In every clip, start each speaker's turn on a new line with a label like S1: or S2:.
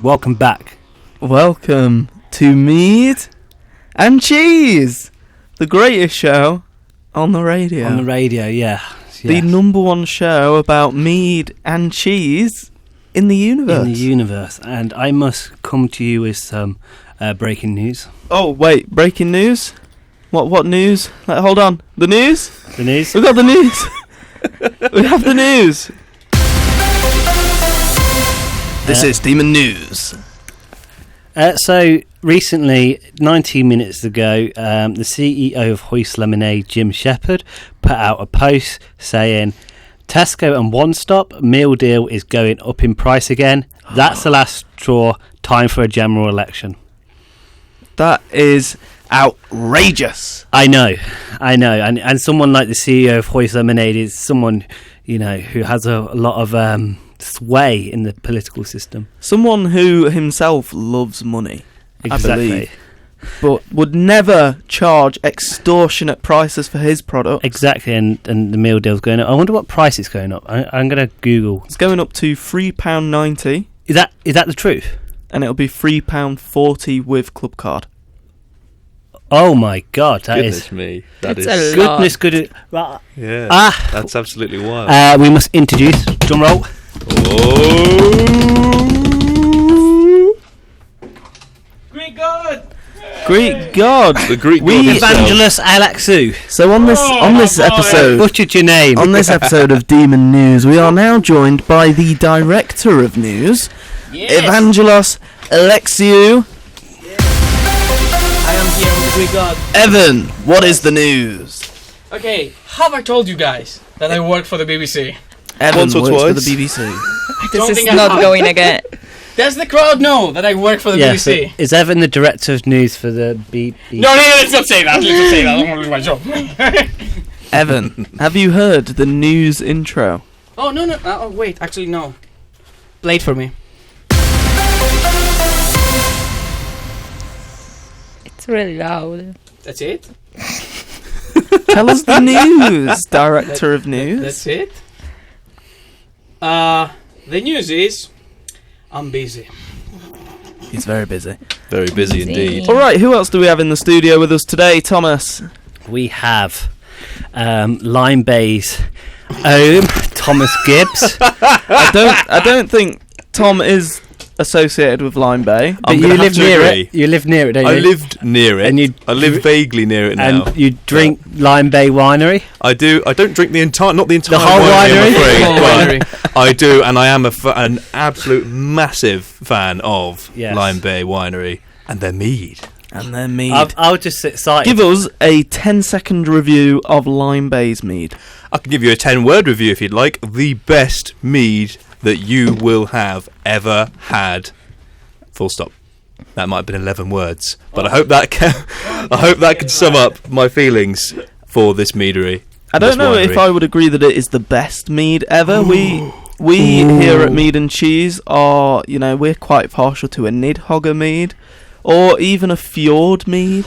S1: welcome back.
S2: Welcome to Mead and Cheese, the greatest show on the radio.
S1: On the radio, yeah.
S2: The number one show about mead and cheese in the universe.
S1: In the universe. And I must come to you with some breaking news.
S2: Oh, wait, breaking news? What news? Hold on. The news?
S1: The news?
S2: We've got the news. We have the news. This is Demon News.
S1: So, recently, 19 minutes ago, the CEO of Hoist Lemonade, Jim Shepherd, put out a post saying, Tesco and One Stop meal deal is going up in price again. That's the last straw. Time for a general election.
S2: That is outrageous.
S1: I know. And someone like the CEO of Hoist Lemonade is someone, who has a lot of sway in the political system.
S2: Someone who himself loves money,
S1: exactly.
S2: I believe, but would never charge extortionate prices for his product.
S1: Exactly, and the meal deal's going up. I wonder what price it's going up. I'm going to Google.
S2: It's going up to £3.90.
S1: Is that the truth?
S2: And it'll be £3.40 with club card.
S1: Oh my God,
S3: Goodness me.
S1: That's a goodness, good. Right.
S3: Yeah, that's absolutely wild.
S1: We must introduce, drum roll.
S3: Oh!
S2: Greek God! Greek God!
S3: The Greek God
S1: Evangelos Alexou.
S2: So on this episode,
S1: butchered your name.
S2: On this episode of Demon News, we are now joined by the director of news, Evangelos Alexou.
S4: I am here with the Greek God.
S2: Evan, what is the news?
S4: Okay, have I told you guys that I work for the BBC?
S2: Evan
S3: Once or
S2: works for
S3: twice.
S2: the BBC.
S4: Don't
S5: This
S4: think
S5: is
S4: I
S5: not
S4: have.
S5: going again.
S4: Does the crowd know that I work for the BBC?
S1: Is Evan the director of news for the BBC?
S4: No, let's not say that. Let's not say that. I don't want to lose my job.
S2: Evan, have you heard the news intro?
S4: Oh, no. Oh, wait. Actually, no. Play it for me.
S5: It's really loud.
S4: That's it?
S2: Tell us the news, director of news.
S4: That's it? The news is... I'm busy.
S2: He's very busy.
S3: Very busy indeed.
S2: All right, who else do we have in the studio with us today, Thomas?
S1: We have Lime Bay's own Thomas Gibbs.
S2: I don't think Tom is associated with Lime Bay.
S1: But you live near it. You live near it, don't you?
S3: I lived near it.
S1: And
S3: I live vaguely near it now.
S1: And you drink Lime Bay Winery?
S3: I do. I don't drink not the entire
S1: whole winery?
S3: I'm afraid, but I do, and I am an absolute massive fan of Lime Bay Winery and their mead.
S2: And their mead.
S1: I'll just sit silent.
S2: Give us a 10-second review of Lime Bay's mead.
S3: I can give you a 10-word review if you'd like. The best mead that you will have ever had. Full stop. That might have been 11 words, but I hope that can sum up my feelings for this meadery.
S2: I don't know if I would agree that it is the best mead ever. We here at Mead and Cheese are, we're quite partial to a Nidhogger mead or even a Fjord mead.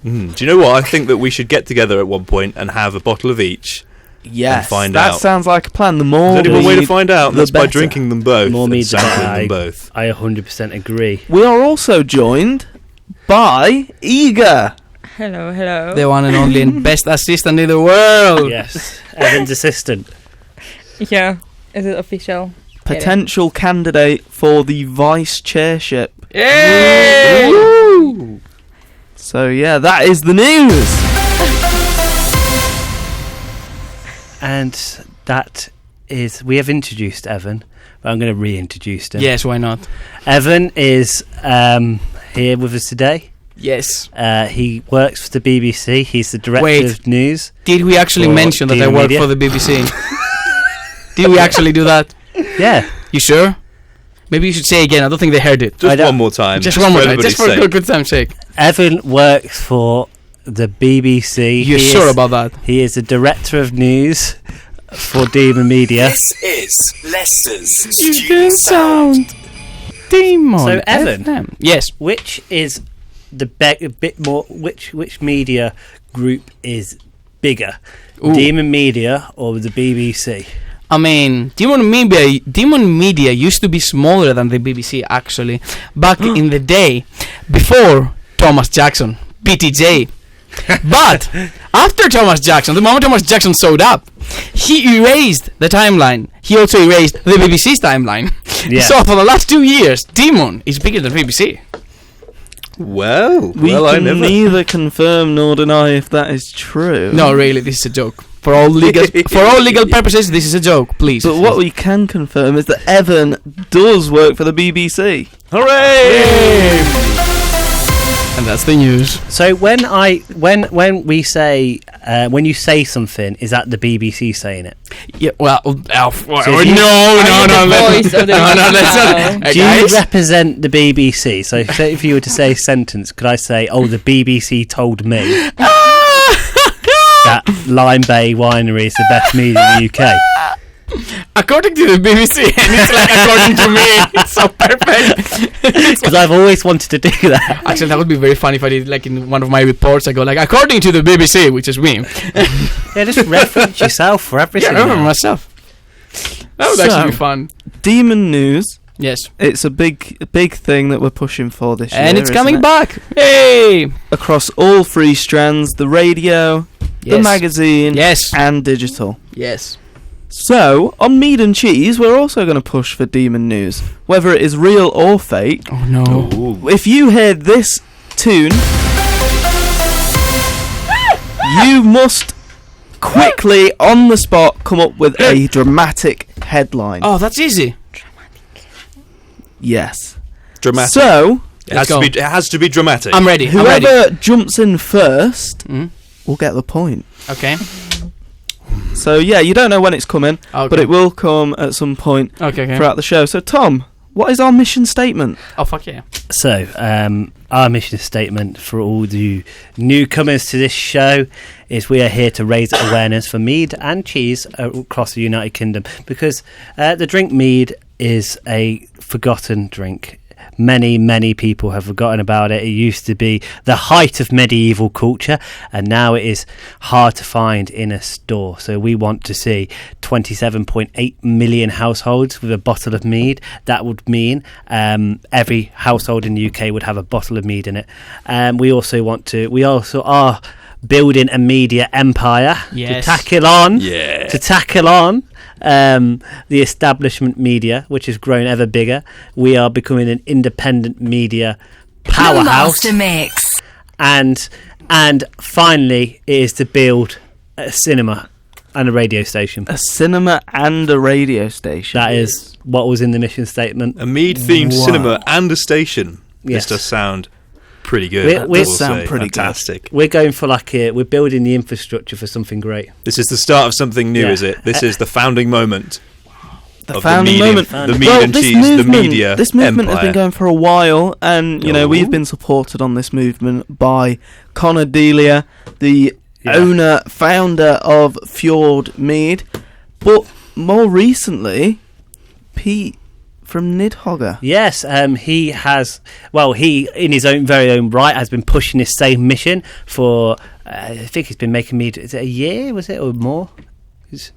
S3: Do you know what? I think that we should get together at one point and have a bottle of each.
S2: Yes,
S3: find
S2: that
S3: out.
S2: Sounds like a plan. The more
S3: there's only one way to find out, and that's by
S2: better.
S3: drinking them both.
S1: More mead,
S3: sampling them both.
S1: I 100% agree.
S2: We are also joined by Iga.
S5: Hello.
S4: The one and only and best assistant in the world.
S1: Yes, Evan's assistant.
S5: Yeah, is it official?
S2: Potential candidate for the vice chairship.
S4: Yay!
S2: Woo! So yeah, that is the news.
S1: And that is, we have introduced Evan, but I'm going to reintroduce him.
S4: Yes, why not?
S1: Evan is here with us today.
S4: Yes.
S1: He works for the BBC. He's the director of news.
S4: Did we actually mention that I work for the BBC? Did we actually do that?
S1: Yeah.
S4: You sure? Maybe you should say again. I don't think they heard it.
S3: Just one more time.
S4: Just one more time. Just for a good time's sake.
S1: Evan works for the BBC.
S4: You're sure about that?
S1: He is the director of news for Demon Media.
S6: This is Leicester's
S4: Student Sound. Demon.
S1: So Evan,
S4: FM. Yes.
S1: Which is the a bit more? Which media group is bigger,
S4: Ooh.
S1: Demon Media or the BBC?
S4: I mean, Demon Media used to be smaller than the BBC, actually, back in the day, before Thomas Jackson, BTJ. But after Thomas Jackson, the moment Thomas Jackson showed up, he erased the timeline. He also erased the BBC's timeline.
S1: Yeah.
S4: So for the last 2 years, Demon is bigger than BBC.
S3: Well,
S2: We
S3: I
S2: can
S3: never.
S2: neither confirm nor deny if that is true.
S4: No, really, this is a joke. For all legal purposes, this is a joke, please.
S2: But what we can confirm is that Evan does work for the BBC.
S3: Hooray!
S4: And that's the news.
S1: So when we say when you say something, is that the BBC saying it?
S4: Yeah, well,
S1: So
S4: no,
S5: the voice of the
S4: let's not.
S1: Do you represent the BBC? So say if you were to say a sentence, could I say, "Oh, the BBC told me that Lime Bay Winery is the best mead in the UK"?
S4: According to the BBC, and it's like according to me, it's so perfect.
S1: Because I've always wanted to do that.
S4: Actually, that would be very funny if I did like in one of my reports. I go like, according to the BBC, which is me.
S1: Yeah, just reference yourself for everything.
S4: Yeah, I remember myself. That would actually be fun.
S2: Demon News.
S4: Yes,
S2: It's a big thing that we're pushing for this year.
S4: and it's
S2: isn't
S4: coming
S2: it?
S4: back. Hey,
S2: Across all three strands: the radio, the
S4: Yes.
S2: magazine,
S4: Yes.
S2: and digital.
S4: Yes.
S2: So, on Mead and Cheese, we're also going to push for Demon News, whether it is real or fake.
S4: Oh no.
S3: Ooh.
S2: If you hear this tune, you must quickly, on the spot, come up with a dramatic headline.
S4: Oh, that's easy.
S2: Yes.
S3: Dramatic.
S2: So,
S3: It has,
S4: Let's
S3: to be, it has to be dramatic.
S4: I'm ready. I'm ready.
S2: whoever jumps in first
S4: Mm,
S2: will get the point.
S4: okay.
S2: So, yeah, you don't know when it's coming,
S4: Okay.
S2: but it will come at some point
S4: Okay.
S2: throughout the show. So, Tom, what is our mission statement?
S4: Oh fuck yeah.
S1: So, our mission statement for all the newcomers to this show is we are here to raise awareness for mead and cheese across the United Kingdom, because the drink mead is a forgotten drink. Many people have forgotten about it. It used to be the height of medieval culture, and now it is hard to find in a store. So we want to see 27.8 million households with a bottle of mead. That would mean every household in the UK would have a bottle of mead in it. We also are building a media empire
S4: Yes.
S1: to tackle on
S3: Yeah.
S1: the establishment media, which has grown ever bigger. We are becoming an independent media powerhouse,
S7: Master Mix.
S1: and finally, it is to build a cinema and a radio station.
S2: A cinema and a radio station.
S1: That is what was in the mission statement.
S3: A Mead-themed
S2: Wow.
S3: cinema and a station.
S1: Yes.
S3: This does sound pretty good.
S1: We-
S3: I
S1: we
S3: will
S2: sound
S3: say.
S2: pretty good.
S3: Fantastic.
S1: We're going for we're building the infrastructure for something great.
S3: This is the start of something new,
S1: Yeah.
S3: is it? This is the founding moment.
S2: The
S3: of
S2: founding
S3: the
S2: moment.
S3: The mead
S2: Well,
S3: and
S2: this
S3: cheese,
S2: movement,
S3: the media
S2: this movement has
S3: empire.
S2: been going for a while, and we've been supported on this movement by Connor Delia, the owner, founder of Fjord Mead, but more recently, Pete from Nidhogger.
S1: Yes, he has. Well, he, in his very own right, has been pushing this same mission for. I think he's been making mead. Is it a year? Was it or more? It's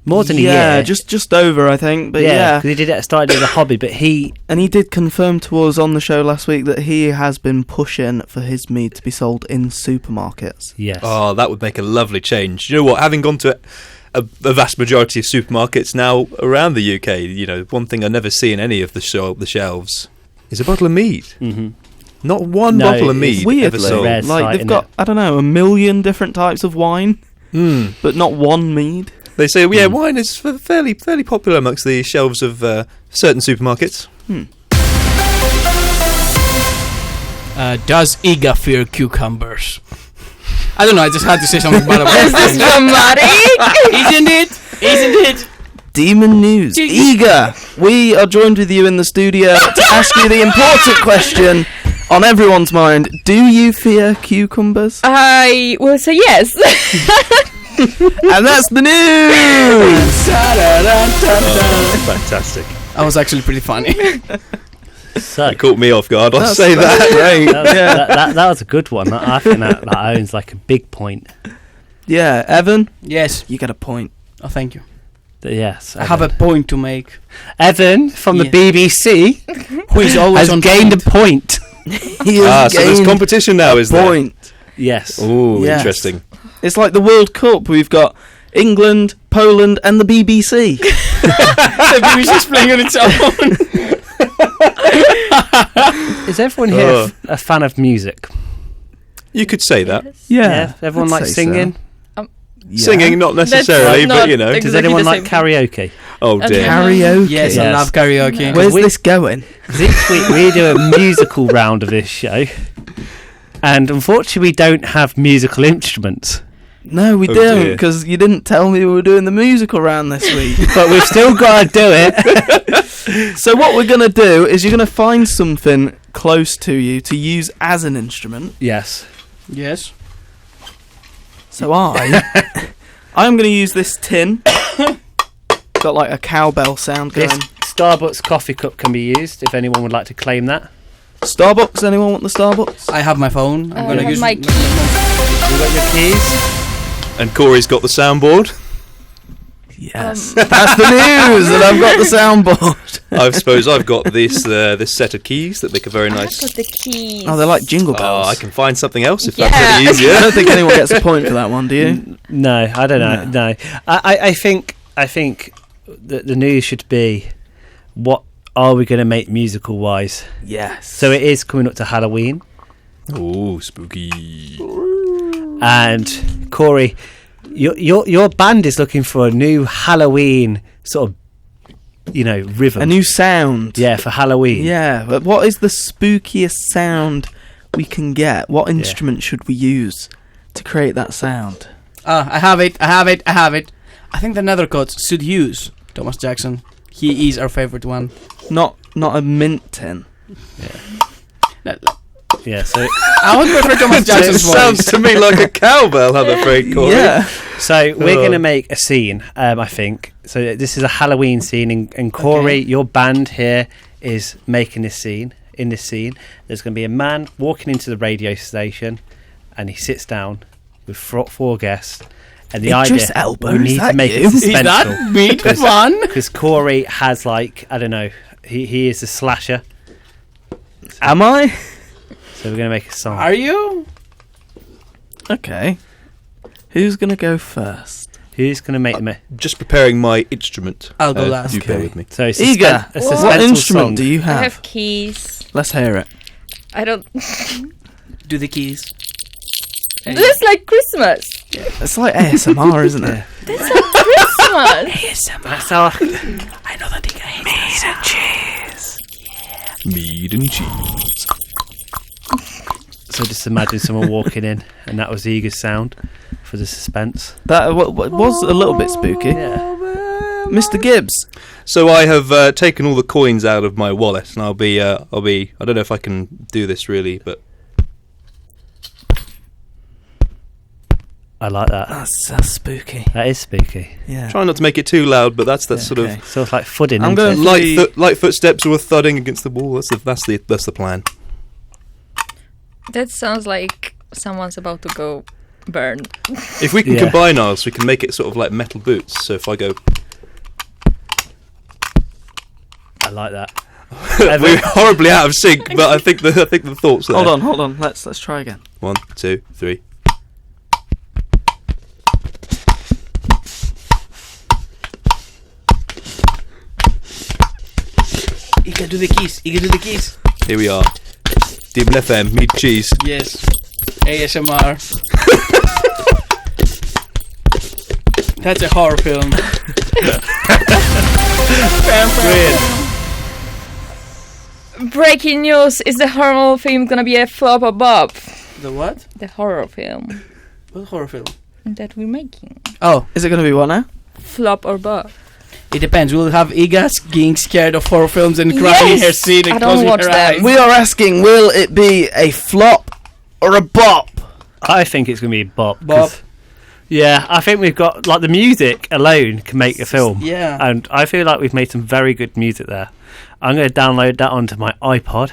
S1: more than a year.
S2: Yeah, just over, I think. But yeah,
S1: because he did it. Started as a hobby, but he.
S2: and he did confirm to us on the show last week that he has been pushing for his mead to be sold in supermarkets.
S1: Yes.
S3: Oh, that would make a lovely change. You know what? Having gone to a vast majority of supermarkets now around the UK, one thing I never see in any of the shelves is a bottle of mead.
S1: Mm-hmm.
S3: Not one
S1: No,
S3: bottle of
S1: it's
S3: mead ever
S2: Weirdly,
S3: sold.
S1: Rare sight,
S2: like they've
S1: innit?
S2: got, I don't know, 1 million different types of wine, but not one mead.
S3: They say, wine is fairly popular amongst the shelves of certain supermarkets.
S4: Does Iga fear cucumbers? I don't know. I just had to say something about it.
S5: Is this dramatic?
S4: Isn't it?
S2: Demon News. Iga, we are joined with you in the studio to ask you the important question on everyone's mind. Do you fear cucumbers?
S5: I will say yes.
S2: And that's the news!
S3: Fantastic.
S4: That was actually pretty funny.
S1: So
S3: It caught me off guard, I'll
S2: That's
S3: say that.
S2: great.
S1: that was a good one. I think that owns like a big point.
S2: Yeah, Evan,
S4: Yes.
S2: you get a point.
S4: Oh, thank you.
S1: Yes,
S4: I have a point to make.
S1: Evan from the
S4: Yeah.
S1: BBC
S4: Who is always
S1: has
S4: on
S1: gained
S4: point.
S1: a point.
S2: He has
S3: So there's
S2: gained
S3: competition now, is there?
S2: point.
S1: Yes.
S3: Oh,
S2: Yes.
S3: interesting.
S2: It's like the World Cup. We've got England, Poland, and the BBC.
S4: The BBC's playing on its own.
S1: Is everyone here
S3: Oh.
S1: a fan of music?
S3: You could say that.
S1: Everyone
S2: I'd
S1: likes
S2: say so.
S1: singing.
S2: Yeah.
S3: Singing, not necessarily,
S5: not
S3: but you know.
S5: ex-
S1: Does
S5: Exactly
S1: anyone
S5: the
S1: like
S5: same.
S1: karaoke?
S3: Oh dear.
S2: Karaoke.
S4: Yes, I
S1: Yes.
S4: love karaoke.
S2: Where's
S1: We-
S2: this going?
S1: 'Cause each week we do a musical round of this show, and unfortunately we don't have musical instruments.
S2: No, we
S3: Oh,
S2: don't,
S3: dear.
S2: because you didn't tell me we were doing the musical round this week.
S1: But we've still got to do it.
S2: So what we're going to do is you're going to find something close to you to use as an instrument.
S1: Yes.
S4: Yes.
S2: So I'm going to use this tin. Got like a cowbell sound going.
S1: This Starbucks coffee cup can be used if anyone would like to claim that.
S2: Starbucks, anyone want the Starbucks?
S4: I have my phone. I'm
S5: I
S4: gonna
S5: have
S4: use
S5: my
S1: You got your keys?
S3: And Corey's got the soundboard.
S2: Yes. That's the news, and I've got the soundboard.
S3: I suppose I've got this set of keys that make a very
S5: I've
S3: nice.
S5: got the keys.
S2: Oh, they're like jingle
S3: Oh,
S2: bells.
S3: I can find something else if
S5: Yeah.
S3: that's any
S2: I
S3: easier.
S2: don't think anyone gets a point for that one, do you?
S1: No, I don't know. No, I think that the news should be, what are we going to make musical wise?
S2: Yes.
S1: So it is coming up to Halloween,
S3: Oh, spooky.
S1: and Corey, your band is looking for a new Halloween sort of, rhythm.
S2: A new sound.
S1: Yeah, for Halloween.
S2: Yeah, but what is the spookiest sound we can get? What instrument should we use to create that sound?
S4: I have it. I think the Nethercoats should use Thomas Jackson. He is our favorite one.
S2: Not a mint tin.
S4: No,
S1: Yeah, so
S4: I would prefer Thomas
S3: It
S4: Jackson's
S3: sounds
S4: voice.
S3: to me like a cowbell, I'm afraid, Corey.
S2: Yeah.
S1: so we're
S3: Oh.
S1: going to make a scene, I think. So this is a Halloween scene, and Corey,
S4: Okay.
S1: your band here is making this scene. In this scene, there's going to be a man walking into the radio station, and he sits down with four guests. And the
S2: Idris
S1: idea,
S2: Elba,
S1: we
S2: is
S1: need
S2: that
S1: to make
S2: you?
S1: it
S2: Is
S4: Is that
S1: suspenseful.
S4: meat fun?
S1: Because Corey has, I don't know, he is a slasher.
S2: Am I?
S1: So we're going to make a song.
S4: Are you?
S2: Okay. Who's gonna go first?
S1: Who's going to make them?
S3: Just preparing my instrument.
S4: I'll go last.
S3: You bear
S2: Okay.
S3: with me.
S1: So
S2: Iga,
S1: a
S5: What
S2: what
S1: suspenseful
S2: instrument
S1: song.
S2: do you
S5: I
S2: have?
S5: have keys.
S2: Let's hear it.
S5: I don't.
S4: Do the keys.
S5: This is like Christmas.
S2: It's like ASMR, isn't it?
S5: This is like Christmas.
S1: That's our
S4: I know that Iga hates
S3: Mead and cheese.
S1: So just imagine someone walking in, and that was Iga's sound for the suspense.
S2: That was a little bit spooky.
S1: Yeah.
S2: Mr. Gibbs.
S3: So I have taken all the coins out of my wallet, and I'll be. I don't know if I can do this really, but
S1: I like that.
S2: That's spooky.
S1: That is spooky.
S2: Yeah.
S3: try not to make it too loud. But that's sort
S2: Okay.
S3: of
S1: Sort of like footing.
S2: I'm
S1: isn't
S2: going
S1: it?
S2: for
S3: light footsteps or a thudding against the wall. That's the plan.
S5: That sounds like someone's about to go burn.
S3: If we can
S1: Yeah.
S3: combine ours, we can make it sort of like metal boots. So if I go,
S1: I like that.
S3: we're horribly out of sync, but I think the thoughts there.
S2: Hold on. Let's try again.
S3: 1, 2, 3.
S4: Iga, do the keys. Iga, do the keys.
S3: Here we are. Demon FM, Mead Cheese.
S4: Yes. ASMR. That's a horror film.
S5: Breaking news: is the horror film gonna be a flop or bop?
S4: The what?
S5: The horror film
S4: What horror film?
S5: that we're making.
S4: Oh,
S2: Is it going to be what now?
S5: Flop or bop?
S4: it depends. We'll have Iga getting scared of horror films and crying in her
S5: Yes!
S4: seat and
S5: I don't
S4: closing
S5: watch
S4: her
S5: them.
S4: eyes.
S2: We are asking, will it be a flop or a bop?
S1: I think it's going to be a bop. 'cause-
S4: Bop.
S1: Yeah, I think we've got, the music alone can make a film.
S4: Yeah.
S1: And I feel like we've made some very good music there. I'm going to download that onto my iPod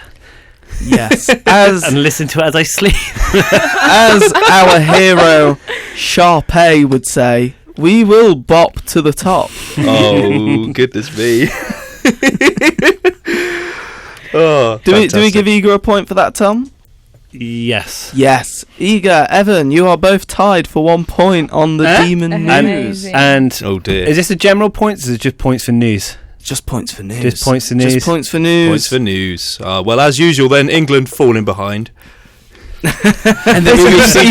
S2: Yes. As
S1: and listen to it as I sleep.
S2: as our hero Sharpay would say, we will bop to the top.
S3: Oh, goodness me. Oh,
S2: Do we give Iga a point for that, Tom?
S1: Yes.
S2: Yes. Iga, Evan, you are both tied for 1 point on the Demon News.
S5: Amazing.
S1: And
S3: Oh dear.
S1: is this a general points or is it just points for news?
S2: Just points for news.
S1: Just points for news.
S2: Just points for news.
S3: Points for news. Well, as usual, then England falling behind.
S2: And the BBC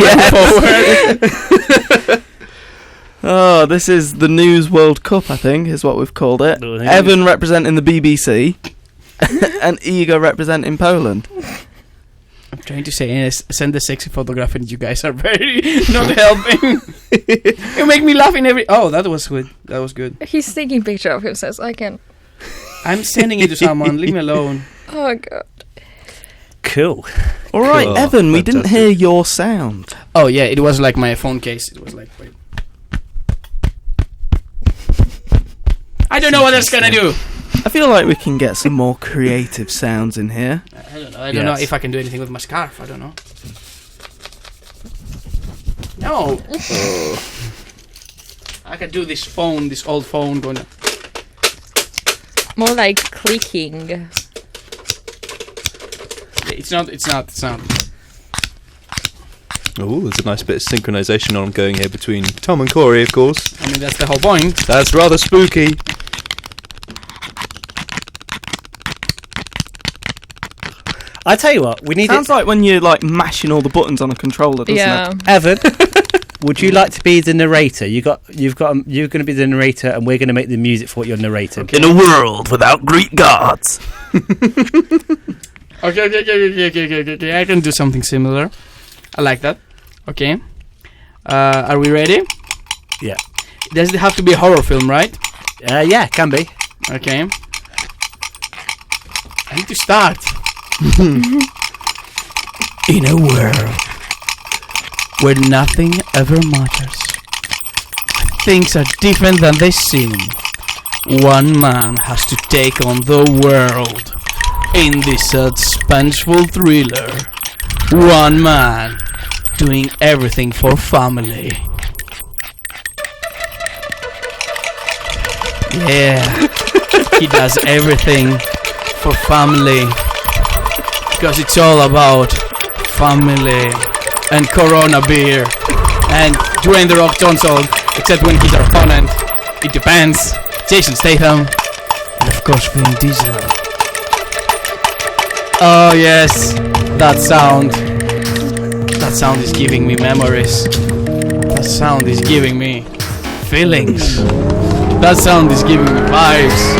S2: forward. Oh, this is the News World Cup, I think, is what we've called it.
S1: Oh,
S2: Evan representing the BBC, and Iga representing Poland.
S4: I'm trying to say, send a sexy photograph, and you guys are very not helping. You make me laugh in every. Oh, that was good. That was good.
S5: He's taking picture of himself, so I can.
S4: I'm sending it to someone. Leave me alone.
S5: Oh god.
S1: Cool.
S2: All right,
S3: Cool.
S2: Evan, we didn't
S3: Fantastic.
S2: hear your sound.
S4: Oh yeah, it was like my phone case. It was like. Wait. I don't know what that's gonna do.
S2: I feel like we can get some more creative sounds in here.
S4: I don't know. I don't know
S1: Yes.
S4: if I can do anything with my scarf. I don't know. No. I can do this old phone going.
S5: More like clicking.
S4: It's not.
S3: Oh, there's a nice bit of synchronisation ongoing here between Tom and Corey, of course.
S4: I mean, that's the whole point.
S3: That's rather spooky.
S1: I tell you what, we need
S2: Sounds like when you're like mashing all the buttons on a controller, doesn't
S5: Yeah.
S2: it?
S1: Evan, would you like to be the narrator? You're going to be the narrator, and we're going to make the music for what you're narrating.
S2: In a world without Greek gods.
S4: Okay. I can do something similar. I like that. Okay. Are we ready?
S1: Yeah.
S4: Does it have to be a horror film, right?
S1: Yeah, can be.
S4: Okay. I need to start. In a world where nothing ever matters, things are different than they seem. One man has to take on the world in this suspenseful thriller. One man doing everything for family. Yeah, he does everything for family. Because it's all about family and Corona beer and Dwayne The Rock Johnson, except when he's our opponent. It depends. Jason Statham and of course Vin Diesel. Oh yes, that sound. That sound is giving me memories. That sound is giving me feelings. That sound is giving me vibes.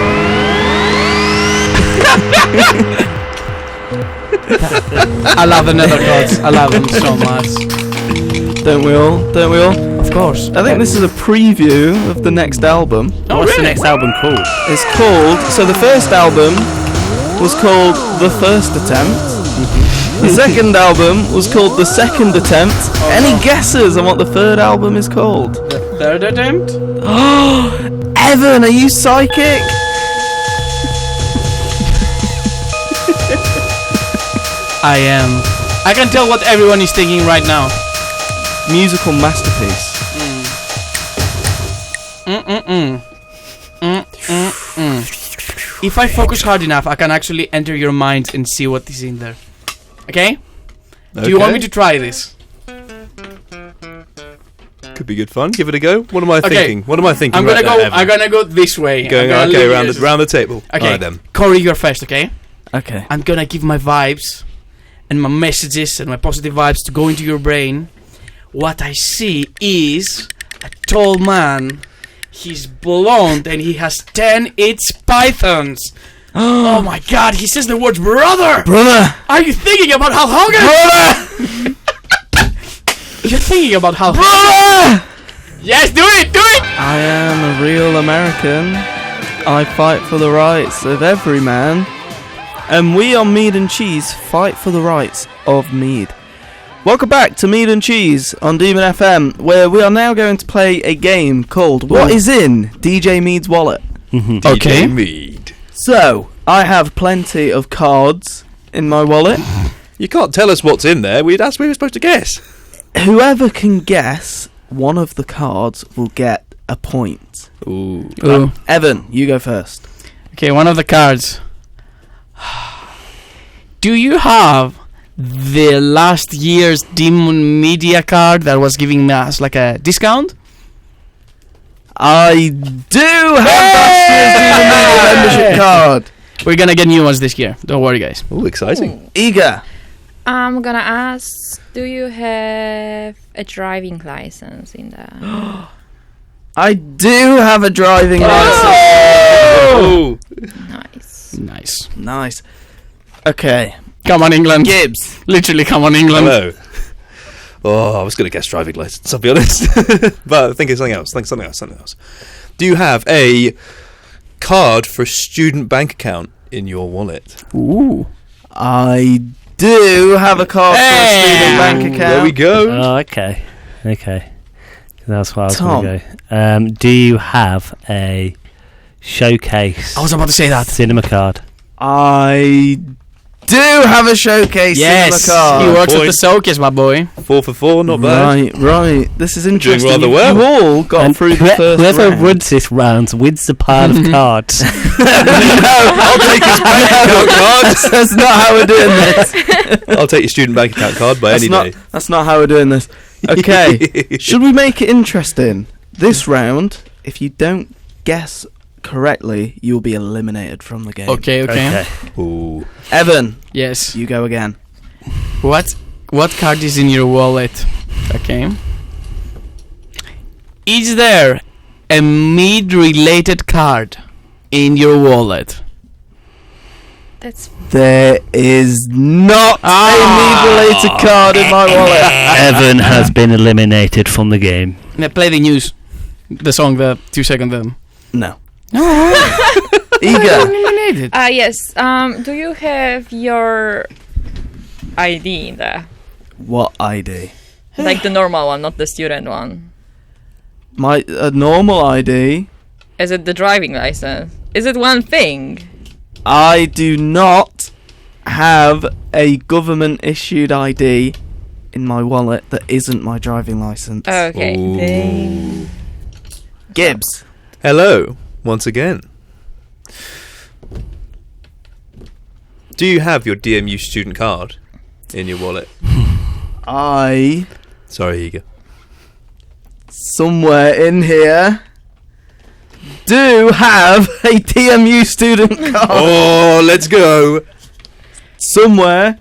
S4: I love the Nether Gods. I love them so much.
S2: Don't we all? Don't we all?
S4: Of course.
S2: I think this is a preview of the next album.
S4: Oh,
S1: What's the
S4: really?
S1: next album called?
S2: It's called... So the first album was called The First Attempt. The second album was called The Second Attempt. Any guesses on what the third album is called?
S4: The third attempt?
S2: Evan, are you psychic?
S4: I am. I can tell what everyone is thinking right now.
S2: Musical masterpiece.
S4: If I focus hard enough, I can actually enter your mind and see what is in there. Okay? Do you want me to try this?
S3: Could be good fun. Give it a go. What am I
S4: Okay.
S3: thinking? What am I thinking?
S4: I'm gonna
S3: right
S4: go.
S3: now, Evan?
S4: I'm gonna go this way.
S3: Going
S4: I'm gonna
S3: okay
S4: leave you
S3: round the table.
S4: Okay,
S3: All right then.
S4: Corey, you're first. Okay?
S2: Okay.
S4: I'm gonna give my vibes and my messages and my positive vibes to go into your brain. What I see is a tall man. He's blonde and he has 10 itch pythons. Oh my god, he says the words brother!
S2: Brother!
S4: Are you thinking about Hulk Hogan?
S2: Brother!
S4: You're thinking about Hulk Hogan?
S2: Brother!
S4: Yes, do it! Do it!
S2: I am a real American. I fight for the rights of every man. And we on Mead and Cheese fight for the rights of Mead. Welcome back to Mead and Cheese on Demon FM, where we are now going to play a game called What Is In DJ Mead's Wallet.
S4: Okay.
S3: DJ Mead.
S2: So, I have plenty of cards in my wallet.
S3: You can't tell us what's in there. We were supposed to guess.
S2: Whoever can guess one of the cards will get a point.
S3: Ooh.
S4: Ooh.
S2: Evan, you go first.
S4: Okay, one of the cards. Do you have the last year's Demon Media card that was giving us like a discount?
S2: I do have last year's Demon Media membership card.
S4: We're gonna get new ones this year. Don't worry, guys.
S3: Ooh, exciting.
S2: Iga.
S5: I'm gonna ask, do you have a driving license in there?
S2: I do have a driving license.
S3: Oh!
S5: Nice.
S4: Nice.
S2: Nice. Okay.
S4: Come on, England.
S2: Gibbs.
S4: Literally, come on, England.
S3: Hello. Oh, I was going to guess driving license, I'll be honest. But think of something else. Something else. Do you have a card for a student bank account in your wallet?
S4: Ooh.
S2: I do have a card for a student bank account.
S3: There we go.
S1: Oh, okay. That's what I was
S2: Tom.
S1: going to go. Do you have a showcase
S4: I was about to say that.
S1: cinema card?
S2: I do have a showcase
S4: Yes.
S2: cinema card.
S4: He works at the
S3: Point.
S4: showcase, my boy.
S3: 4 for 4, not bad.
S2: Right. This is interesting.
S3: rather
S2: You-
S3: well.
S2: You all got
S1: And
S2: through the first
S1: whoever
S2: round.
S1: wins this round wins the pile of cards.
S3: I'll take his bank account card.
S2: That's not how we're doing this.
S3: I'll take your student bank account card by any day.
S2: That's not how we're doing this. Okay. Should we make it interesting? This round, if you don't guess correctly, you'll be eliminated from the game.
S4: Okay.
S3: Ooh.
S2: Evan,
S4: Yes.
S2: you go again.
S4: What card is in your wallet? Okay. Is there a Mead-related card in your wallet?
S5: That's
S2: There is not a Mead-related card in my wallet.
S1: Evan has been eliminated from the game.
S4: Now play the news. The song, the 2-second them.
S2: No.
S4: No.
S2: Iga,
S4: Eliminated.
S5: yes. Do you have your ID in there?
S2: what ID?
S5: Like the normal one, not the student one.
S2: My normal ID.
S5: Is it the driving license? Is it one thing?
S2: I do not have a government issued ID in my wallet that isn't my driving license.
S5: Okay.
S3: Ooh.
S5: Thing.
S2: Gibbs.
S3: Hello, once again. Do you have your DMU student card in your wallet?
S2: I,
S3: Sorry, Iga.
S2: somewhere in here, do have a TMU student card.
S3: Oh, let's go.
S2: Somewhere.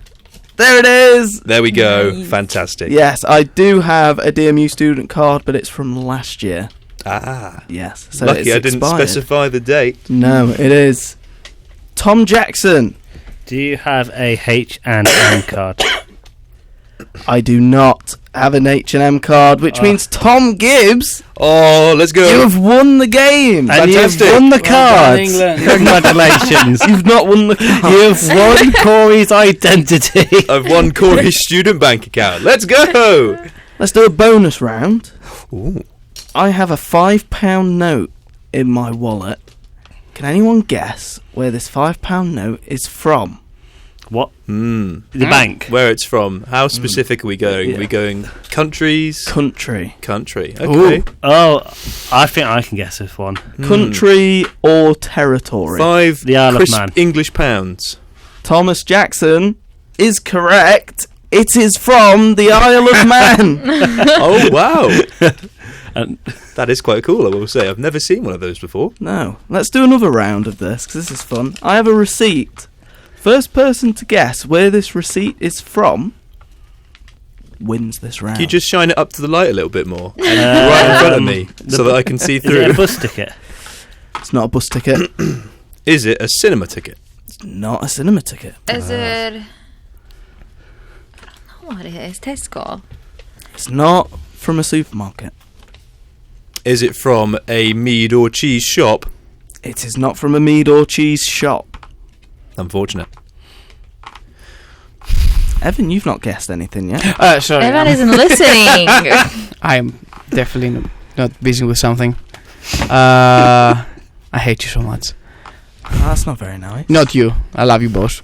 S2: There it is.
S3: There we go.
S5: Nice.
S3: Fantastic.
S2: Yes, I do have a DMU student card, but it's from last year.
S3: Ah.
S2: Yes. So
S3: Lucky
S2: it's
S3: I didn't
S2: expired.
S3: specify the date.
S2: No, it is. Tom Jackson.
S1: Do you have a H&M card?
S2: I do not have an H&M card, which means Tom Gibbs,
S3: Oh, let's go.
S2: you have won the game.
S1: And you've
S3: Fantastic.
S1: won the
S4: Well done,
S1: cards.
S4: England.
S1: Congratulations.
S2: You've not won the card.
S1: You've won Corey's identity.
S3: I've won Corey's student bank account. Let's go.
S2: Let's do a bonus round.
S3: Ooh.
S2: I have a £5 note in my wallet. Can anyone guess where this £5 note is from?
S1: What?
S3: Hmm.
S1: The bank.
S3: Where it's from? How specific are we going?
S2: Yeah.
S3: Are we going countries?
S2: Country.
S3: Country. Okay.
S1: Oh, I think I can guess this one.
S2: Country or territory?
S3: 5
S1: The Isle of
S3: crisp
S1: Man.
S3: English pounds.
S2: Thomas Jackson is correct. It is from the Isle of Man.
S3: Oh, wow.
S1: And
S3: That is quite cool, I will say. I've never seen one of those before.
S2: No. Let's do another round of this, because this is fun. I have a receipt. First person to guess where this receipt is from wins this round.
S3: Can you just shine it up to the light a little bit more? And right in front of me, so that I can see
S1: is it a
S3: through.
S1: bus ticket?
S2: It's not a bus ticket.
S3: Is it a cinema ticket?
S2: It's not a cinema ticket.
S5: Is it? I don't know what it is. Tesco.
S2: It's not from a supermarket.
S3: Is it from a mead or cheese shop?
S2: It is not from a mead or cheese shop.
S3: Unfortunate.
S2: Evan, you've not guessed anything yet.
S4: Sorry.
S5: Evan isn't listening.
S4: I'm definitely not busy with something. I hate you so much.
S2: That's not very nice.
S4: Not you. I love you, boss.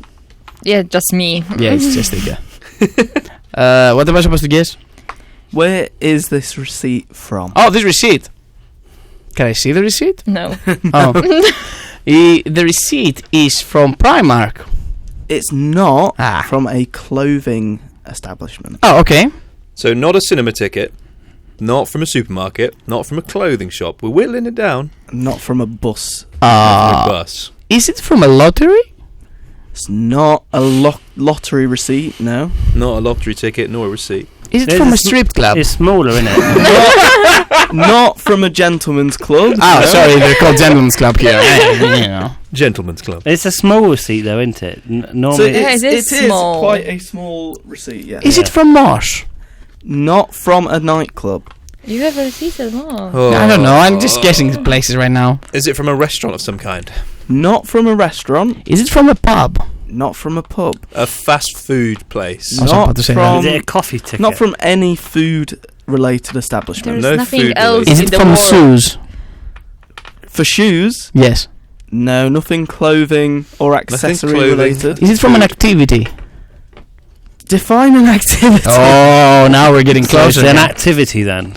S5: Yeah, just me.
S4: Yeah, it's just Iga. What am I supposed to guess?
S2: Where is this receipt from?
S4: Oh, this receipt. Can I see the receipt?
S5: No.
S4: Oh. The receipt is from Primark.
S2: It's not
S4: Ah.
S2: from a clothing establishment.
S4: Oh, okay.
S3: So not a cinema ticket, not from a supermarket, not from a clothing shop. We're whittling it down.
S2: Not from a bus.
S3: From a bus.
S4: Is it from a lottery?
S2: It's not a lottery receipt, no.
S3: Not a lottery ticket, nor a receipt.
S4: Is it
S1: There's
S4: from
S1: a
S4: a strip club?
S1: It's smaller, isn't it?
S2: Not from a gentleman's club.
S4: Oh,
S2: no.
S4: sorry, they're called Gentlemen's Club here. You know.
S3: Gentleman's Club.
S1: It's a small receipt, though, isn't it?
S2: So
S1: Normally,
S5: Yeah,
S2: it
S5: it is
S2: is
S5: small.
S2: quite a small receipt, yeah.
S4: Is it from Marsh?
S2: Not from a nightclub.
S5: You have a receipt as well.
S3: Oh.
S4: I don't know. I'm just guessing the places right now.
S3: Is it from a restaurant of some kind?
S2: Not from a restaurant.
S4: Is it from a pub?
S2: Not from a pub.
S3: A fast food place?
S4: I was
S2: Not
S4: about to say
S2: from-
S1: is it a coffee ticket?
S2: Not from any food-related establishment.
S5: There's
S3: No
S5: nothing
S3: food
S5: else
S3: related.
S4: Is
S5: in
S4: it
S5: the
S4: from
S5: world.
S4: Sue's?
S2: For shoes,
S4: Yes.
S2: no, nothing clothing or accessory
S3: clothing.
S2: related.
S4: Is it from an activity?
S2: Define an activity.
S4: Oh, now we're getting
S1: So it's
S4: closer.
S1: an activity, then.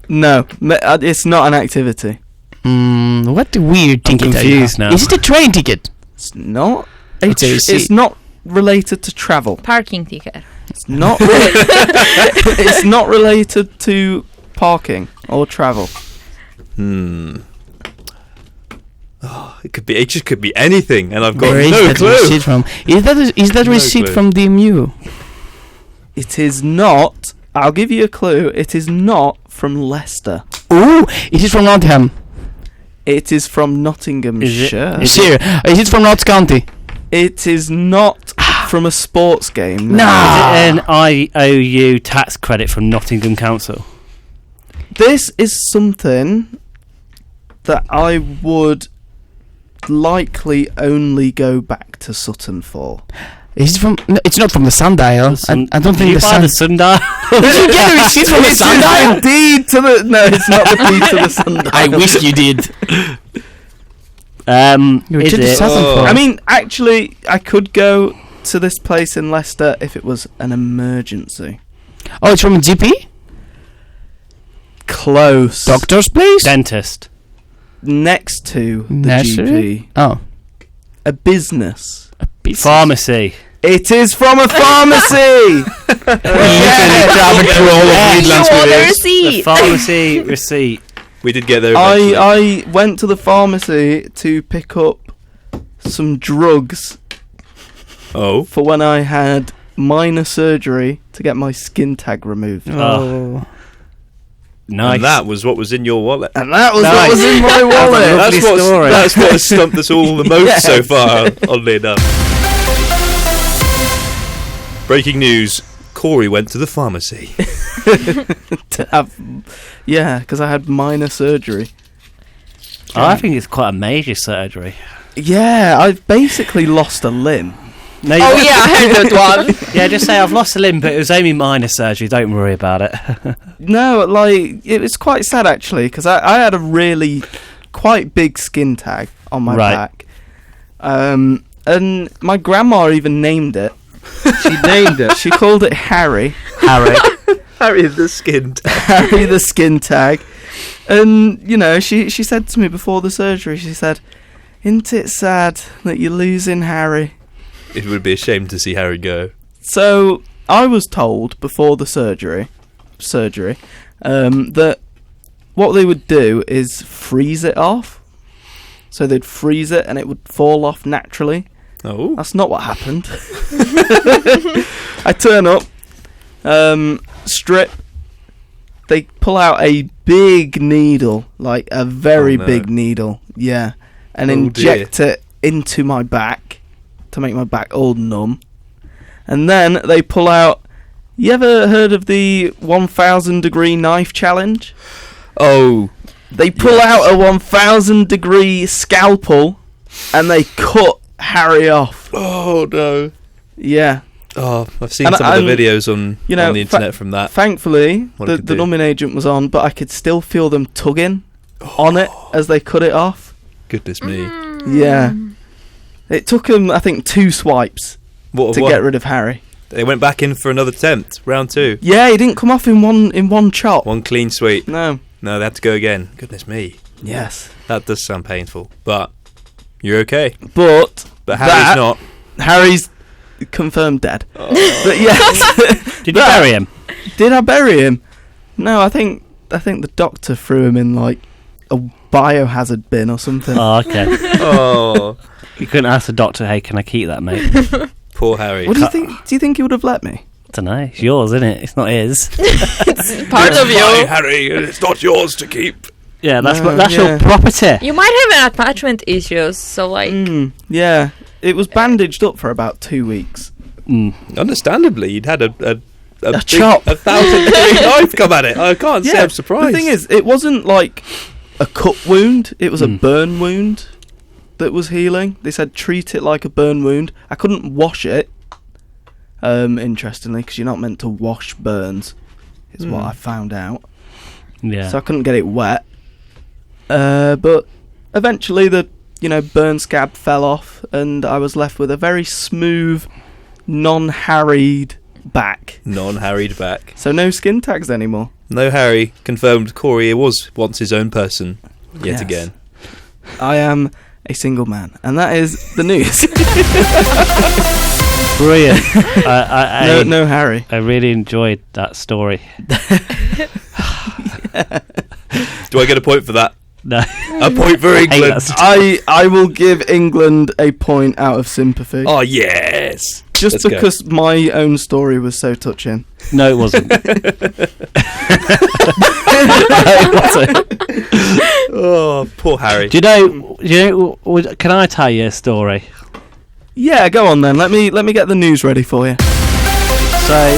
S2: No, it's not an activity.
S4: What the weird
S1: I'm
S4: ticket are
S1: confused
S4: you?
S1: now.
S4: Is it a train ticket?
S2: It's not.
S4: It's a receipt.
S2: It's not related to travel.
S5: Parking ticket.
S2: It's not. It's not related to parking or travel.
S3: Oh, it could be. It just could be anything, and I've got
S4: Where is
S3: no
S4: that
S3: clue.
S4: receipt from? Is that
S3: No
S4: receipt
S3: clue.
S4: from DMU?
S2: It is not. I'll give you a clue. It is not from Leicester.
S4: Ooh, is it from Nottingham?
S2: It is from Nottinghamshire.
S1: Is
S4: Sure. Is it from Notts County?
S2: It is not from a sports game.
S4: No.
S1: Is it an IOU tax credit from Nottingham Council?
S2: This is something that I would likely only go back to Sutton for.
S4: Is it from? No, it's not from the Sundial. I don't think
S1: you
S4: the
S1: buy the
S4: Sundial.
S1: sundial.
S4: Did you get a receipt from the
S2: It is
S4: Sundial?
S2: indeed to the. No, it's not the deed to the Sundial.
S4: I wish you did. You
S1: Is
S4: did the
S1: it?
S4: Sutton
S3: Oh.
S4: for.
S2: I mean, actually, I could go to this place in Leicester if it was an emergency.
S4: Oh, it's from a GP?
S2: Close.
S4: Doctor's place?
S1: Dentist.
S2: Next to the
S4: Nursery?
S2: GP.
S4: Oh.
S2: A business.
S1: Pharmacy.
S2: It is from a pharmacy!
S4: You can travel through all of Midlands
S5: You
S4: with
S5: want a
S4: this.
S1: The
S5: receipt.
S1: pharmacy receipt.
S3: We did get there eventually.
S2: I went to the pharmacy to pick up some drugs
S3: Oh.
S2: for when I had minor surgery to get my skin tag removed.
S4: Oh.
S1: Nice.
S3: And that was what was in your wallet.
S2: And that was
S1: Nice.
S2: what was in my wallet.
S1: Lovely story.
S3: That's what has stumped us all the most so
S2: Yes.
S3: far, oddly enough. Breaking news. Corey went to the pharmacy.
S2: To have, yeah, because I had minor surgery.
S1: I think it's quite a major surgery.
S2: Yeah, I've basically lost a limb.
S1: No,
S5: Oh yeah, I heard that one.
S1: Yeah, just say I've lost a limb, but it was only minor surgery. Don't worry about it.
S2: No, like, it was quite sad actually, because I had a really quite big skin tag on my
S1: Right.
S2: back. And my grandma even named it. She named it. She called it Harry.
S1: Harry.
S3: Harry the Skintag.
S2: Harry the Skintag. And, you know, she said to me before the surgery, she said, "Isn't it sad that you're losing Harry?"
S3: It would be a shame to see Harry go.
S2: So, I was told before the surgery, that what they would do is freeze it off. So they'd freeze it and it would fall off naturally.
S3: Oh.
S2: That's not what happened. I turn up, strip. They pull out a big needle, like a very
S3: Oh, no.
S2: big needle, yeah, and
S3: Oh,
S2: inject it into my back to make my back all numb. And then they pull out. You ever heard of the 1,000 degree knife challenge?
S3: Oh.
S2: They pull out a 1,000 degree scalpel and they cut Harry off.
S3: Oh, no.
S2: Yeah.
S3: Oh, I've seen
S2: And
S3: some of the videos on
S2: you know,
S3: the internet from that.
S2: Thankfully,
S3: What it
S2: the
S3: could do.
S2: numbing agent was on, but I could still feel them tugging on it as they cut it off.
S3: Goodness me.
S2: Yeah. It took them, I think, 2 swipes
S3: What?
S2: to get rid of Harry.
S3: They went back in for another attempt, round 2.
S2: Yeah, he didn't come off in one chop.
S3: One clean sweep.
S2: No.
S3: No, they had to go again. Goodness me.
S2: Yes.
S3: That does sound painful, but you're okay.
S2: But
S3: Harry's not.
S2: Harry's confirmed dead. But yes.
S1: Did you bury him?
S2: Did I bury him? No, I think the doctor threw him in like a biohazard bin or something.
S1: Oh, okay.
S3: Oh,
S1: You couldn't ask the doctor, hey, can I keep that, mate?
S3: poor Harry.
S2: What do you think? Do you think he would have let me?
S1: I don't know. It's yours, isn't it? It's not his.
S5: It's part of
S3: Fine,
S5: you.
S3: Harry, and it's not yours to keep.
S1: Yeah, that's
S2: No,
S1: that's
S2: yeah.
S1: your property.
S5: You might have an attachment issues, so like
S2: Yeah. It was bandaged up for about 2 weeks.
S3: Understandably, you'd had a big,
S2: chop.
S3: 1,000-degree knife come at it. I can't say I'm surprised.
S2: The thing is, it wasn't like a cut wound. It was a burn wound that was healing. They said treat it like a burn wound. I couldn't wash it. Interestingly, because you're not meant to wash burns, is what I found out.
S1: Yeah.
S2: So I couldn't get it wet. But eventually the burn scab fell off, and I was left with a very smooth, non-harried back.
S3: Non-harried back.
S2: So no skin tags anymore.
S3: No Harry. Confirmed Corey was once his own person. Yet
S2: Yes.
S3: again.
S2: I am a single man, and that is the news.
S1: Brilliant.
S2: No Harry.
S1: I really enjoyed that story.
S3: Do I get a point for that?
S1: No.
S3: A point for England.
S1: that story.
S2: I will give England a point out of sympathy.
S3: Oh, yes.
S2: just
S3: let's go.
S2: because my own story was so touching.
S1: No, it wasn't. No, it wasn't.
S3: Oh, poor Harry.
S1: Do you know? Can I tell you a story?
S2: Yeah, go on then. Let me get the news ready for you.
S1: So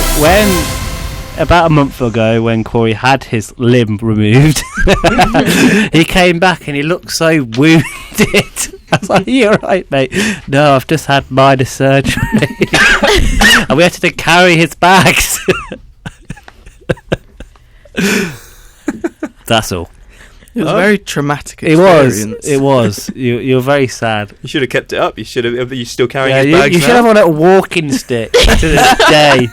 S1: about a month ago, when Corey had his limb removed, he came back and he looked so wounded. I was like, "You alright, mate?" "No, I've just had minor surgery." And we had to carry his bags. That's all.
S2: It was a very traumatic
S1: It
S2: experience.
S1: was. You were very sad.
S3: You should have kept it up. You should have. Are you still carrying
S1: Yeah,
S3: his
S1: you
S3: bags
S1: should have
S3: now?
S1: on a walking stick to this day.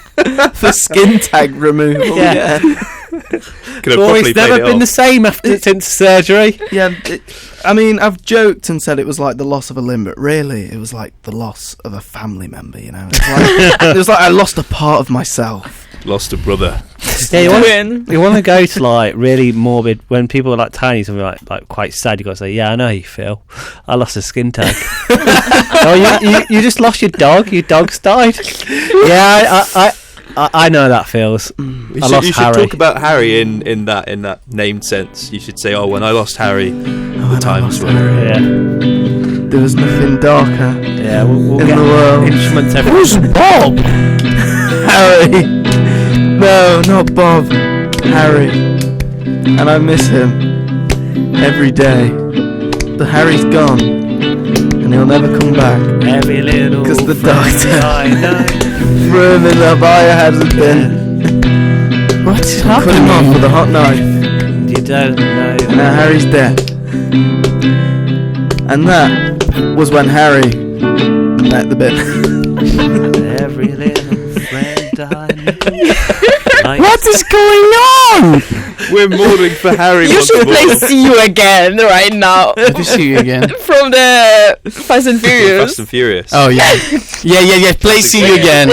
S2: For skin tag removal.
S1: Yeah.
S3: Could have
S1: Corey's
S3: properly
S1: never
S3: paid it
S1: been
S3: off.
S1: the same since surgery.
S2: Yeah, I mean, I've joked and said it was like the loss of a limb, but really, it was like the loss of a family member. You know, it was like I lost a part of myself.
S3: Lost a brother.
S1: Yeah, you want to go to like really morbid when people are like tiny, something like quite sad. You got to say, "Yeah, I know how you feel. I lost a skin tag." Oh, you just lost your dog. Your dog's died. Yeah, I know how that feels.
S3: You
S1: I
S3: should,
S1: lost
S3: you should
S1: Harry.
S3: talk about Harry in that named sense. You should say, "Oh, when I lost Harry, the times were."
S1: Yeah,
S2: There was nothing darker
S1: yeah. We'll
S2: in
S1: get
S2: the world.
S1: instruments.
S2: Who's Bob? Harry. No, not Bob. Harry. And I miss him every day. But Harry's gone, and he'll never come back.
S1: Every little
S2: 'Cause the
S1: friend
S2: doctor-
S1: I know.
S2: Threw him in the biohazard bin.
S4: What's
S2: Cut him off with a hot knife.
S1: You don't know.
S2: Now Harry's dead. And that was when Harry met the bin.
S1: Every little friend I know.
S4: What is going on?
S3: We're mourning for Harry.
S5: You
S3: once
S5: should
S3: more.
S5: play "See You Again" right now
S4: Good to see you again.
S5: from the Fast and Furious.
S3: Fast and Furious.
S4: Oh yeah, yeah. Play "See You Again"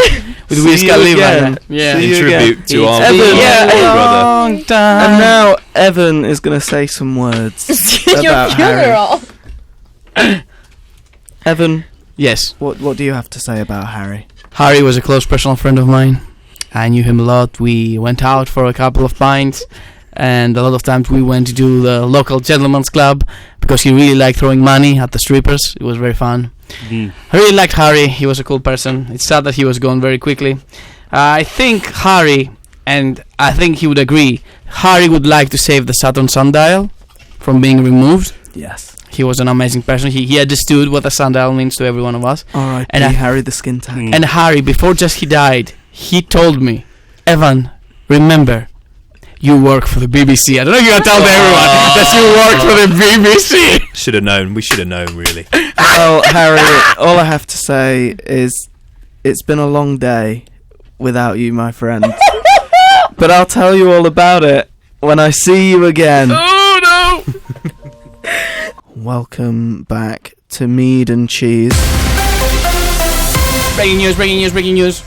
S4: with Wiz
S2: See you
S4: Khalifa.
S2: again.
S4: Yeah.
S2: See
S3: In
S2: you
S3: tribute to our
S2: Evan.
S5: Yeah.
S3: brother.
S4: Long time.
S2: And now Evan is going to say some words
S5: Your
S2: about Harry.
S5: funeral.
S2: Evan,
S4: Yes,
S2: what do you have to say about Harry?
S4: Harry was a close personal friend of mine. I knew him a lot. We went out for a couple of pints, and a lot of times we went to the local gentleman's club because he really liked throwing money at the strippers. It was very fun. I really liked Harry. He was a cool person. It's sad that he was gone very quickly. I think Harry, and I think he would agree, Harry would like to save the Saturn sundial from being removed.
S2: Yes.
S4: He was an amazing person. He understood what a sundial means to every one of us.
S2: Alright,
S4: And I-
S2: Harry the Skintag.
S4: And Harry, before just he died, he told me, "Evan, remember, you work for the BBC." I don't know if you're going to tell everyone that you work for the BBC.
S3: Should have known. We should have known, really.
S2: Well, Harry, all I have to say is it's been a long day without you, my friend. But I'll tell you all about it when I see you again.
S4: Oh, no.
S2: welcome back to Mead and Cheese.
S4: Breaking news.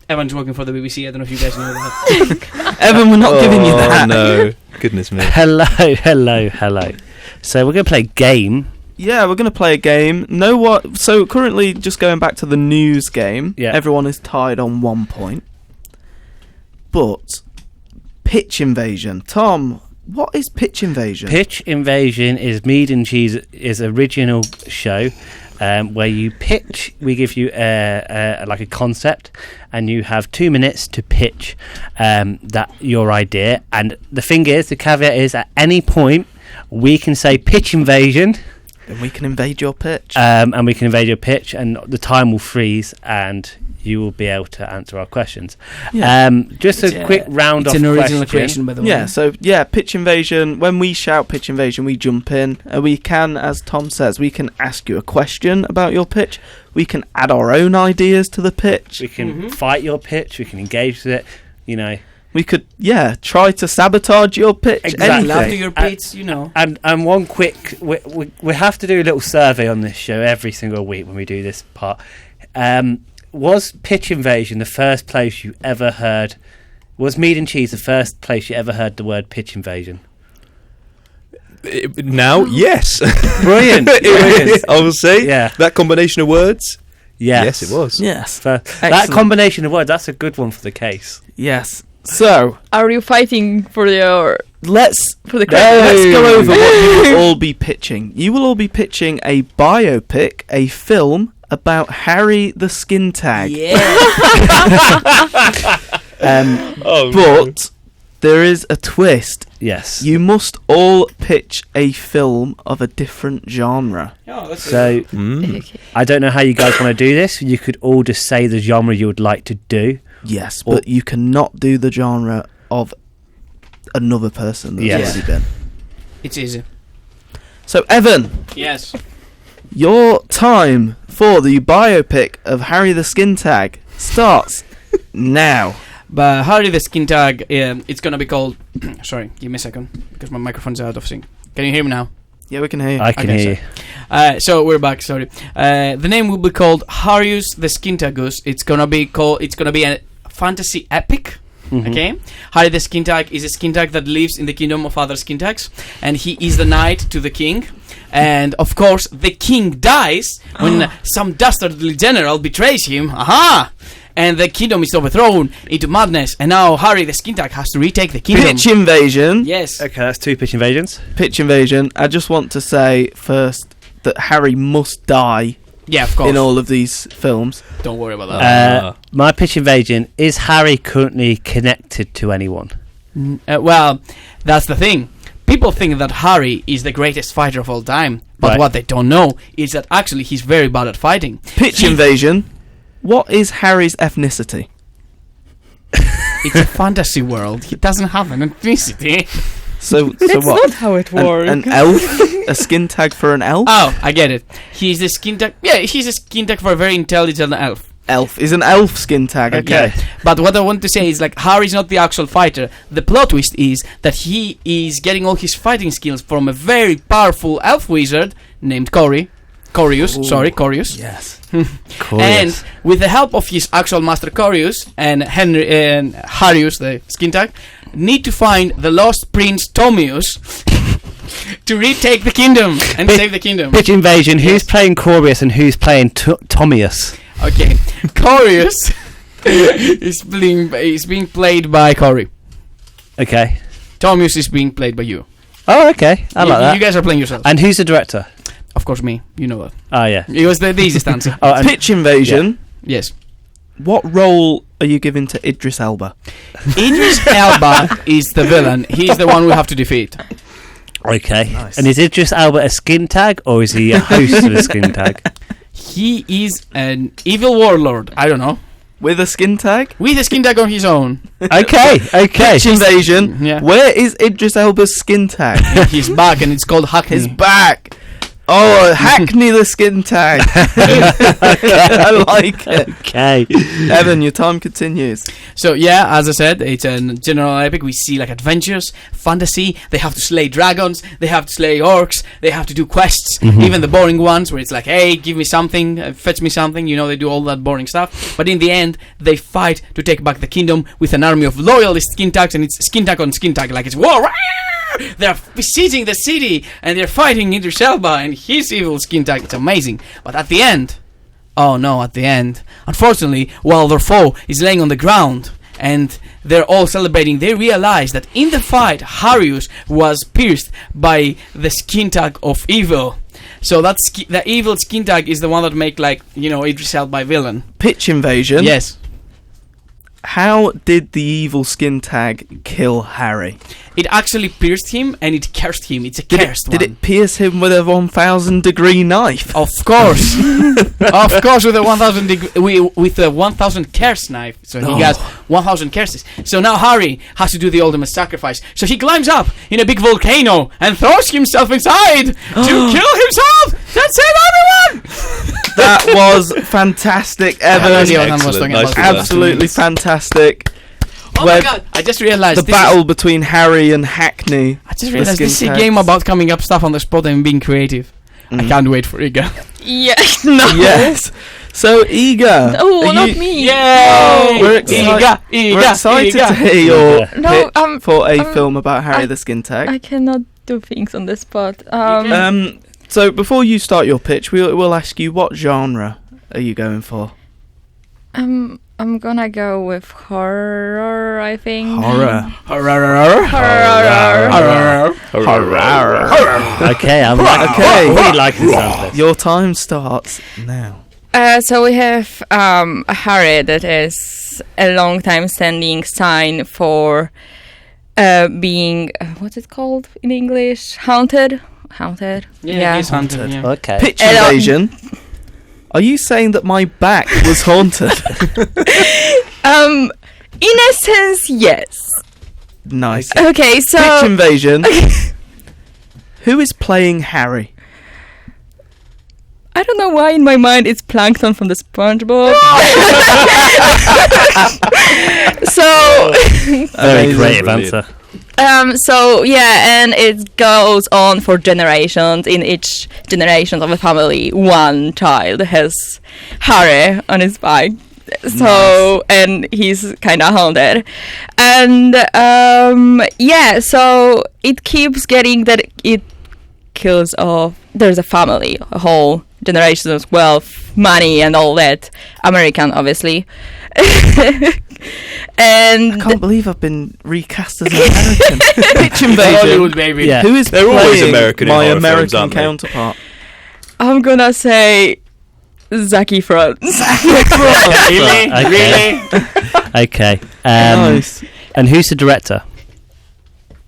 S4: Evan's working for the BBC. I don't know if you guys know that.
S2: Evan, we're not giving you that.
S3: No, goodness me.
S1: Hello. So we're going to play a game.
S2: Yeah, we're going to play a game. So currently, just going back to the news game, everyone is tied on 1 point. But pitch invasion. Tom, what is pitch invasion?
S1: Pitch invasion is Mead and Cheese's original show. Where you pitch, we give you like a concept, and you have 2 minutes to pitch your idea. And the thing is, the caveat is, at any point we can say pitch invasion,
S2: and we can invade your pitch.
S1: And the time will freeze, and you will be able to answer our questions. Just a quick round of questions. It's an original
S4: creation, by the way.
S2: Yeah, so pitch invasion. When we shout pitch invasion, we jump in. We can, as Tom says, we can ask you a question about your pitch. We can add our own ideas to the pitch.
S1: We can fight your pitch. We can engage with it. You know.
S2: We could, try to sabotage your pitch.
S1: Exactly.
S4: After your pitch, you know.
S1: And one quick, we have to do a little survey on this show every single week when we do this part. Was pitch invasion the first place you ever heard? Was Mead and Cheese the first place you ever heard the word pitch invasion?
S3: Now, yes.
S1: Brilliant.
S3: I will say,
S1: yeah.
S3: That combination of words.
S1: Yes,
S3: it was.
S2: Yes,
S1: that combination of words. That's a good one for the case.
S2: Yes. So,
S5: are you fighting for the
S2: Let's
S5: go
S2: over what you will all be pitching. You will all be pitching a biopic, a film about Harry the Skintag.
S4: Yeah.
S2: But there is a twist.
S1: Yes.
S2: You must all pitch a film of a different genre.
S1: So I don't know how you guys want to do this. You could all just say the genre you would like to do.
S2: Yes, but you cannot do the genre of another person that's already been.
S4: It's easy.
S2: So, Evan.
S4: Yes.
S2: Your time for the biopic of Harry the Skintag starts now.
S4: But Harry the Skintag, it's going to be called... Sorry, give me a second, because my microphone's out of sync. Can you hear me now?
S2: Yeah, we can hear you.
S1: I can hear you.
S4: So we're back, sorry. The name will be called Harry the Skintagus. It's going to be a fantasy epic. Okay, Harry the Skintag is a Skintag that lives in the kingdom of other Skintags, and he is the knight to the king. And of course, the king dies when some dastardly general betrays him. Aha! And the kingdom is overthrown into madness, and now Harry the Skintag has to retake the kingdom.
S2: Pitch invasion.
S4: Yes.
S1: Okay, that's 2 pitch invasions.
S2: Pitch invasion. I just want to say first that Harry must die.
S4: Yeah, of course.
S2: In all of these films.
S4: Don't worry about that.
S1: My pitch invasion, is Harry currently connected to anyone?
S4: Well, that's the thing. People think that Harry is the greatest fighter of all time, but what they don't know is that actually he's very bad at fighting.
S2: Pitch invasion. What is Harry's ethnicity?
S4: It's a fantasy world. He doesn't have an ethnicity.
S2: So
S5: That's
S2: what?
S5: not how it works.
S2: An elf? A Skintag for an elf?
S4: Oh, I get it. He's a Skintag. Yeah, he's a Skintag for a very intelligent elf.
S2: Elf is an elf Skintag. Okay.
S4: Yeah. But what I want to say is, like, Harry's not the actual fighter. The plot twist is that he is getting all his fighting skills from a very powerful elf wizard named Corius.
S2: Yes.
S4: And with the help of his actual master Corius and Harius, the Skintag, need to find the lost prince Tomius to retake the kingdom and save the kingdom.
S1: Pitch invasion. Who's playing Corius and who's playing Tomius?
S4: Okay, Corius is being played by Cory.
S1: Okay.
S4: Tomius is being played by you.
S1: Oh, okay. I like that.
S4: You guys are playing yourself.
S1: And who's the director?
S4: Of course, me. You know that.
S1: Oh, yeah.
S4: It was the easiest answer.
S2: Pitch invasion.
S4: Yeah. Yes.
S2: What role are you giving to Idris Elba?
S4: Idris Elba is the villain. He's the one we have to defeat.
S1: Okay.
S2: Nice.
S1: And is Idris Elba a Skintag, or is he a host of a Skintag?
S4: He is an evil warlord. I don't know.
S2: With a Skintag?
S4: With a Skintag on his own.
S1: Okay.
S2: Pitch invasion.
S4: Yeah.
S2: Where is Idris Elba's Skintag?
S4: He's back, and it's called Hackney.
S2: He's back. Oh, Hackney the Skintag. I like it.
S1: Okay.
S2: Evan, your time continues.
S4: So yeah, as I said, it's a general epic. We see like adventures, fantasy. They have to slay dragons. They have to slay orcs. They have to do quests, even the boring ones where it's like, hey, give me something, fetch me something. You know, they do all that boring stuff. But in the end, they fight to take back the kingdom with an army of loyalist Skintags, and it's Skintag on Skintag, like it's war. They're besieging the city and they're fighting Idris Elba and his evil Skintag. It's amazing. But at the end, unfortunately, while their foe is laying on the ground and they're all celebrating, they realize that in the fight, Harius was pierced by the Skintag of evil. So that's the evil Skintag is the one that make, like, you know, Idris Elba villain.
S2: Pitch invasion.
S4: Yes.
S2: How did the evil Skintag kill Harry?
S4: It actually pierced him and it cursed him. It's a cursed one.
S2: Did it pierce him with a 1,000-degree knife?
S4: Of course. Of course, with a 1,000 curse knife. So he has 1,000 curses. So now Harry has to do the ultimate sacrifice. So he climbs up in a big volcano and throws himself inside to kill himself. That's it, everyone!
S2: That was fantastic, Evan. Absolutely fantastic.
S4: Oh my god, I just realized
S2: the battle between Harry and Hackney.
S4: I just realized this is a game about coming up stuff on the spot and being creative. I can't wait for Iga.
S5: Yeah, no.
S2: Yes. So, Iga.
S5: Oh, not me.
S4: Yay!
S2: We're excited to hear your pitch for a film about Harry the Skintag.
S5: I cannot do things on the spot.
S2: So, before you start your pitch, we'll ask you, what genre are you going for?
S5: I'm gonna go with horror, I think.
S2: Horror.
S1: Okay, I really like the sound of this.
S2: Your time starts now.
S5: So we have Harry, that is a long time standing sign for being what's it called in English? Haunted.
S4: Yeah, he's haunted. Yeah.
S1: Okay.
S2: Pitch invasion. Are you saying that my back was haunted?
S5: In a sense, yes.
S2: Nice.
S5: Okay, so
S2: Pitch invasion. Who is playing Harry?
S5: I don't know why in my mind it's Plankton from the SpongeBob. So
S1: Very creative answer.
S5: So yeah, and it goes on for generations. In each generation of a family, one child has Harry on his back. So and he's kind of haunted, and yeah. So it keeps getting that it kills off. There's a family, a whole generation of wealth, money, and all that. American, obviously. And
S2: I can't believe I've been recast as American. Pitch invasion.
S4: Hollywood, baby.
S1: Yeah.
S2: Who is
S3: They're always
S2: playing
S3: American in
S2: my
S3: horror
S2: American
S3: films, aren't they?
S2: counterpart?
S5: I'm gonna say Zac Efron.
S4: Really?
S1: Okay.
S2: Nice.
S1: And who's the director?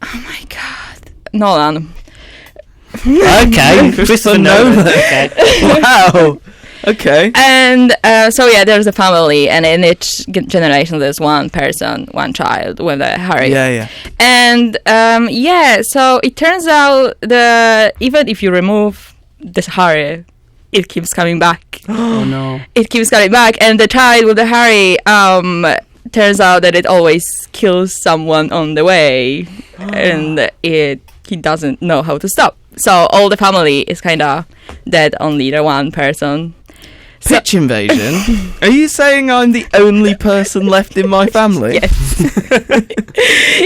S5: Oh my god, Nolan.
S1: Okay. Christopher Nolan. Okay.
S2: Wow. Okay.
S5: And so yeah, there's a family, and in each generation there's one person, one child with a Harry.
S2: Yeah.
S5: And yeah, so it turns out even if you remove this Harry, it keeps coming back.
S4: Oh no.
S5: It keeps coming back, and the child with the Harry turns out that it always kills someone on the way, and he doesn't know how to stop. So all the family is kind of dead, only the one person.
S2: Pitch invasion. Are you saying I'm the only person left in my family?
S5: Yes.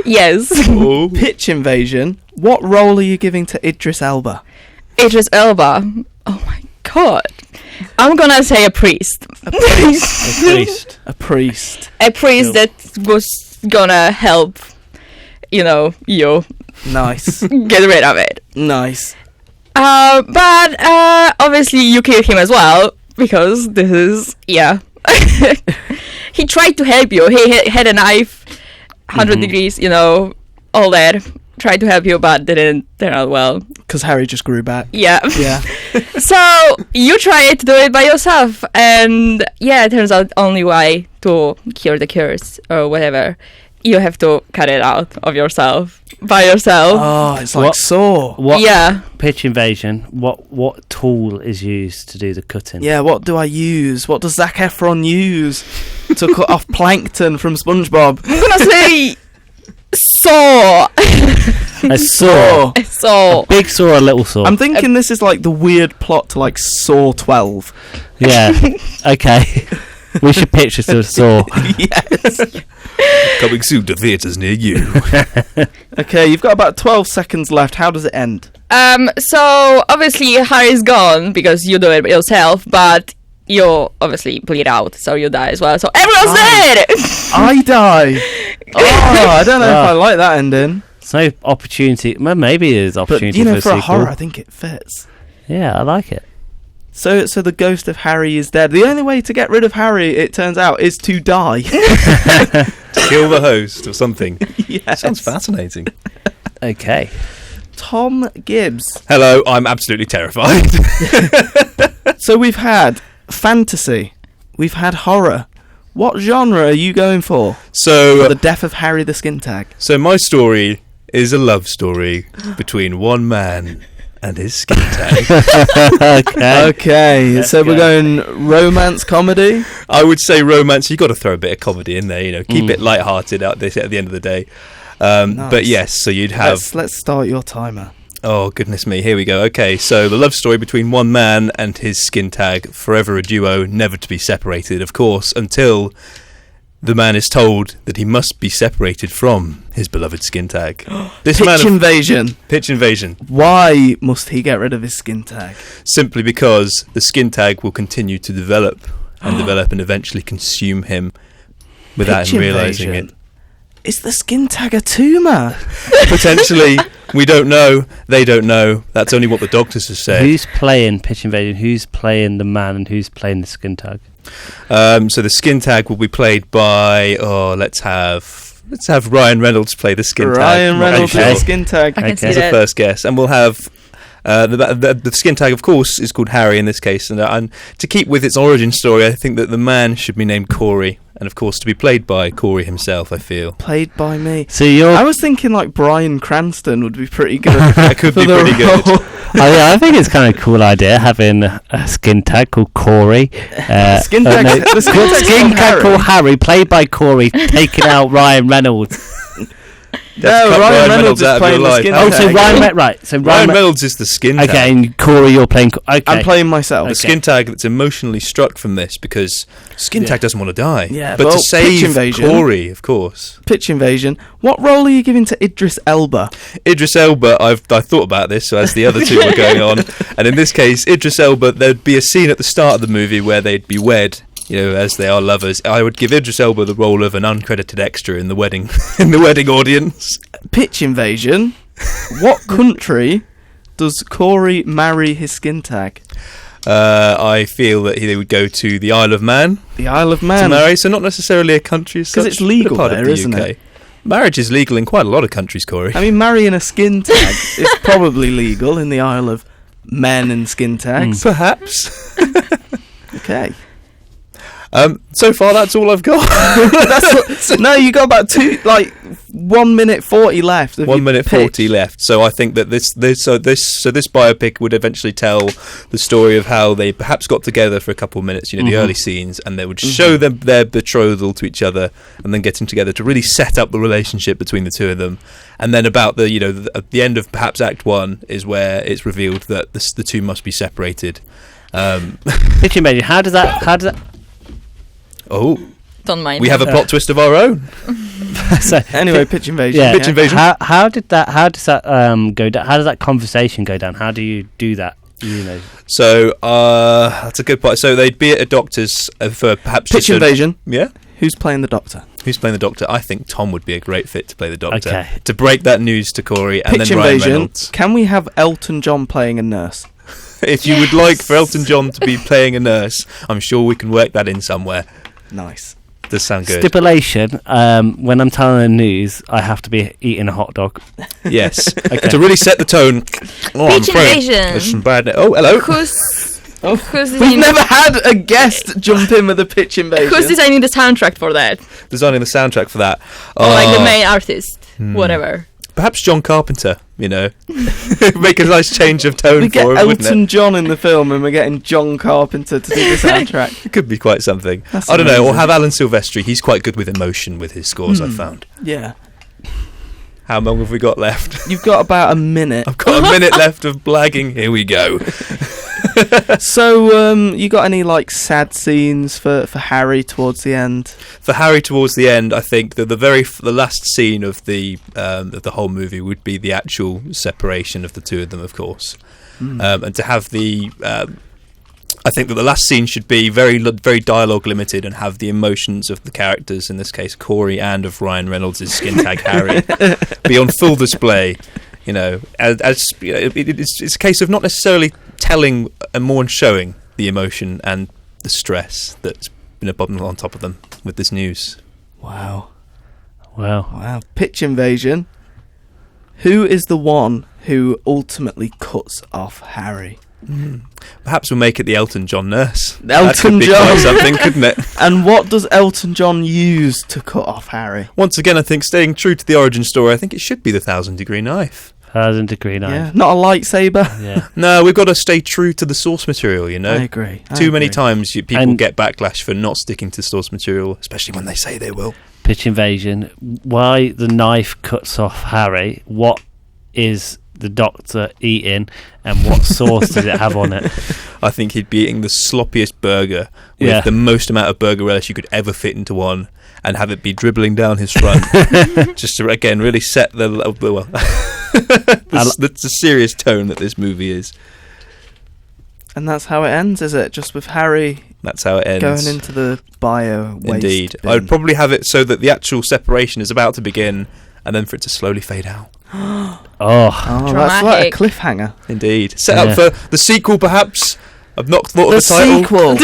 S5: Yes.
S3: Ooh.
S2: Pitch invasion. What role are you giving to Idris Elba?
S5: Idris Elba. Oh my god. I'm gonna say a priest.
S1: A priest.
S2: A priest.
S5: A priest that was gonna help, you
S2: Nice.
S5: get rid of it.
S2: Nice.
S5: But obviously you kill him as well, because this is, yeah. He tried to help you. He had a knife, 100 degrees, all that. Tried to help you, but didn't turn out well.
S2: Because Harry just grew back.
S5: Yeah.
S2: Yeah.
S5: So you try to do it by yourself, and yeah, it turns out only way to cure the curse or whatever you have to cut it out of yourself by yourself.
S2: Oh, it's like
S1: What?
S2: Saw.
S1: What
S5: Yeah.
S1: pitch invasion? What tool is used to do the cutting?
S2: Yeah, what do I use? What does Zac Efron use to cut off plankton from SpongeBob?
S5: I'm gonna say saw.
S1: A saw.
S5: Saw.
S1: A big saw, a little saw.
S2: I'm thinking this is like the weird plot to like Saw 12.
S1: Yeah. Okay. We should pitch this to a saw.
S2: Yes.
S3: Coming soon to theatres near you.
S2: Okay, you've got about 12 seconds left. How does it end?
S5: So obviously Harry's gone because you do it yourself, but you obviously bleed out, so you die as well. So everyone's dead.
S2: I die. Oh, I don't know if I like that ending.
S1: There's no opportunity. Well, maybe there's
S2: But,
S1: opportunity
S2: you know,
S1: for
S2: for
S1: a
S2: a
S1: sequel.
S2: horror, I think it fits.
S1: Yeah, I like it.
S2: So the ghost of Harry is dead. The only way to get rid of Harry, it turns out, is to die.
S3: Kill the host or something.
S2: Yes.
S3: Sounds fascinating.
S1: Okay.
S2: Tom Gibbs.
S3: Hello, I'm absolutely terrified.
S2: So we've had fantasy. We've had horror. What genre are you going for?
S3: So,
S2: The death of Harry the Skintag.
S3: so my story is a love story between one man and his skin tag.
S1: Okay.
S2: Okay,
S1: Let's
S2: so we're
S1: go.
S2: going romance comedy.
S3: I would say romance. You got to throw a bit of comedy in there. You know, keep it light-hearted at the end of the day.
S2: Nice.
S3: But yes, so you'd have.
S2: Let's start your timer.
S3: Oh goodness me! Here we go. Okay, so the love story between one man and his skin tag, forever a duo, never to be separated, of course, until the man is told that he must be separated from his beloved skin tag. This
S2: Pitch invasion.
S3: pitch invasion,
S2: Why must he get rid of his skin tag?
S3: simply because the skin tag will continue to develop and eventually consume him without
S2: Pitch
S3: him realizing
S2: invasion.
S3: it.
S2: Is the skin tag a tumour?
S3: Potentially, we don't know. They don't know. That's only what the doctors have said.
S1: Who's playing pitch invasion? Who's playing the man and who's playing the skin tag?
S3: So the skin tag will be played by. Let's have Ryan Reynolds play the skin tag.
S2: Ryan Reynolds
S1: Okay.
S2: with the skin tag.
S5: I can
S1: Okay.
S5: see
S3: As a
S5: that.
S3: first guess, and we'll have the skin tag, of course, is called Harry in this case, and to keep with its origin story, I think that the man should be named Corey, and of course to be played by Corey himself. I feel
S2: Played by me.
S1: So you're.
S2: I was thinking like Bryan Cranston would be pretty good.
S3: that could
S2: for
S3: be
S2: the
S3: pretty good.
S2: role.
S1: I think it's kind of a cool idea having a skin tag called Corey.
S2: Skin tag- the skin tag's
S1: skin
S2: called
S1: tag
S2: Harry.
S1: called Harry, played by Corey, taking out Ryan Reynolds.
S2: No,
S3: cut
S2: Ryan Reynolds is
S3: out of
S2: playing
S3: your
S2: the
S3: life.
S2: skin
S1: Oh,
S2: tag.
S1: so Ryan right. So
S3: Ryan
S1: Ryan
S3: Reynolds is the skin tag.
S1: Okay, and Corey, you're playing. Okay.
S2: I'm playing myself.
S3: The
S1: Okay.
S3: skin tag that's emotionally struck from this because skin tag doesn't want to die.
S2: Yeah,
S3: but
S2: well,
S3: to
S2: pitch
S3: save
S2: invasion.
S3: Corey, of course.
S2: Pitch invasion. What role are you giving to Idris Elba?
S3: Idris Elba, I thought about this as the other two were going on, and in this case, Idris Elba, there'd be a scene at the start of the movie where they'd be wed, you know, as they are lovers. I would give Idris Elba the role of an uncredited extra in the wedding, in the wedding audience.
S2: Pitch invasion. What country does Corey marry his skin tag?
S3: I feel that they would go to the Isle of Man
S2: The Isle of
S3: to
S2: Man.
S3: marry, so not necessarily a country as
S2: 'Cause
S3: such,
S2: it's legal
S3: but a part of
S2: there,
S3: the
S2: isn't
S3: UK.
S2: it?
S3: Marriage is legal in quite a lot of countries, Corey.
S2: I mean, marrying a skin tag is probably legal in the Isle of Men and skin tags.
S3: Perhaps.
S2: Okay.
S3: So far, that's all I've got.
S2: No, you got about 1 minute 40 left. of
S3: 1
S2: your
S3: minute
S2: pitch.
S3: 40 left. So I think that this biopic would eventually tell the story of how they perhaps got together for a couple of minutes, you know, the early scenes, and they would show them their betrothal to each other, and then getting together to really set up the relationship between the two of them. And then about at the end of perhaps Act 1 is where it's revealed that the two must be separated.
S1: Pitch invasion. How does that?
S3: Oh,
S5: Don't mind.
S3: we have a plot twist of our own.
S1: So,
S2: Anyway, pitch invasion.
S1: yeah.
S3: Pitch invasion.
S1: How does that go down? How does that conversation go down? How do you do that? You know.
S3: So that's a good point. So they'd be at a doctor's for perhaps
S2: Pitch
S3: just
S2: invasion.
S3: Yeah.
S2: Who's playing the Doctor?
S3: Who's playing the Doctor? I think Tom would be a great fit to play the Doctor.
S1: Okay.
S3: To break that news to Corey and
S2: Pitch
S3: then Ryan
S2: invasion.
S3: Reynolds.
S2: Can we have Elton John playing a nurse?
S3: If you would like for Elton John to be playing a nurse, I'm sure we can work that in somewhere.
S2: Nice.
S3: Does sound good.
S1: Stipulation: when I'm telling the news, I have to be eating a hot dog.
S3: Yes.
S1: Okay.
S3: To really set the tone. Oh, I'm
S5: Pitch
S3: afraid
S5: invasion.
S3: there's some bad. Oh, hello.
S5: Who's
S2: We've
S5: designing,
S2: never had a guest jump in with a pitch invasion.
S5: who's designing the soundtrack for that?
S3: Designing the soundtrack for that.
S5: Or like the
S3: Oh,
S5: main artist, whatever.
S3: Perhaps John Carpenter, you know. Make a nice change of tone
S2: we get
S3: for him, wouldn't
S2: Elton
S3: it?
S2: John in the film, and we're getting John Carpenter to do the soundtrack.
S3: It could be quite something.
S2: That's
S3: I don't know. Or
S2: amazing.
S3: have Alan Silvestri. He's quite good with emotion with his scores, I've found.
S2: Yeah.
S3: How long have we got left?
S2: You've got about a minute.
S3: I've got a minute left of blagging. Here we go.
S2: So, you got any like sad scenes for Harry towards the end?
S3: For Harry, towards the end, I think that the last scene of the whole movie would be the actual separation of the two of them, of course, and to have the. I think that the last scene should be very dialogue limited and have the emotions of the characters, in this case Corey, and of Ryan Reynolds' Skintag Harry, be on full display. You know, as you know, it's a case of not necessarily telling and more showing the emotion and the stress that's been on top of them with this news.
S2: Wow.
S1: Well,
S2: Pitch invasion. Who is the one who ultimately cuts off Harry?
S3: Perhaps we'll make it the Elton John nurse. That
S2: Elton
S3: could be
S2: John.
S3: quite something, couldn't it?
S2: And what does Elton John use to cut off Harry?
S3: Once again, I think staying true to the origin story, I think it should be the 1,000-degree knife.
S1: 1,000-degree
S2: Yeah,
S1: knife.
S2: not a lightsaber.
S1: Yeah.
S3: No, we've got to stay true to the source material, you know.
S2: I agree.
S3: Too many times people
S1: And-
S3: get backlash for not sticking to source material, especially when they say they will.
S1: Pitch invasion. Why the knife cuts off Harry? What is the Doctor eating, and what sauce does it have on it?
S3: I think he'd be eating the sloppiest burger with
S1: Yeah.
S3: the most amount of burger relish you could ever fit into one, and have it be dribbling down his front, just to again really set the the serious tone that this movie is.
S2: And that's how it ends, is it? Just with Harry
S3: That's how it ends.
S2: going into the bio waste
S3: Indeed,
S2: bin.
S3: I would probably have it so that the actual separation is about to begin, and then for it to slowly fade out.
S1: Oh,
S2: Oh, that's like a
S5: Dramatic.
S2: cliffhanger.
S3: Indeed, set
S1: Yeah.
S3: up for the sequel, perhaps. I've not thought of
S2: The
S3: the title.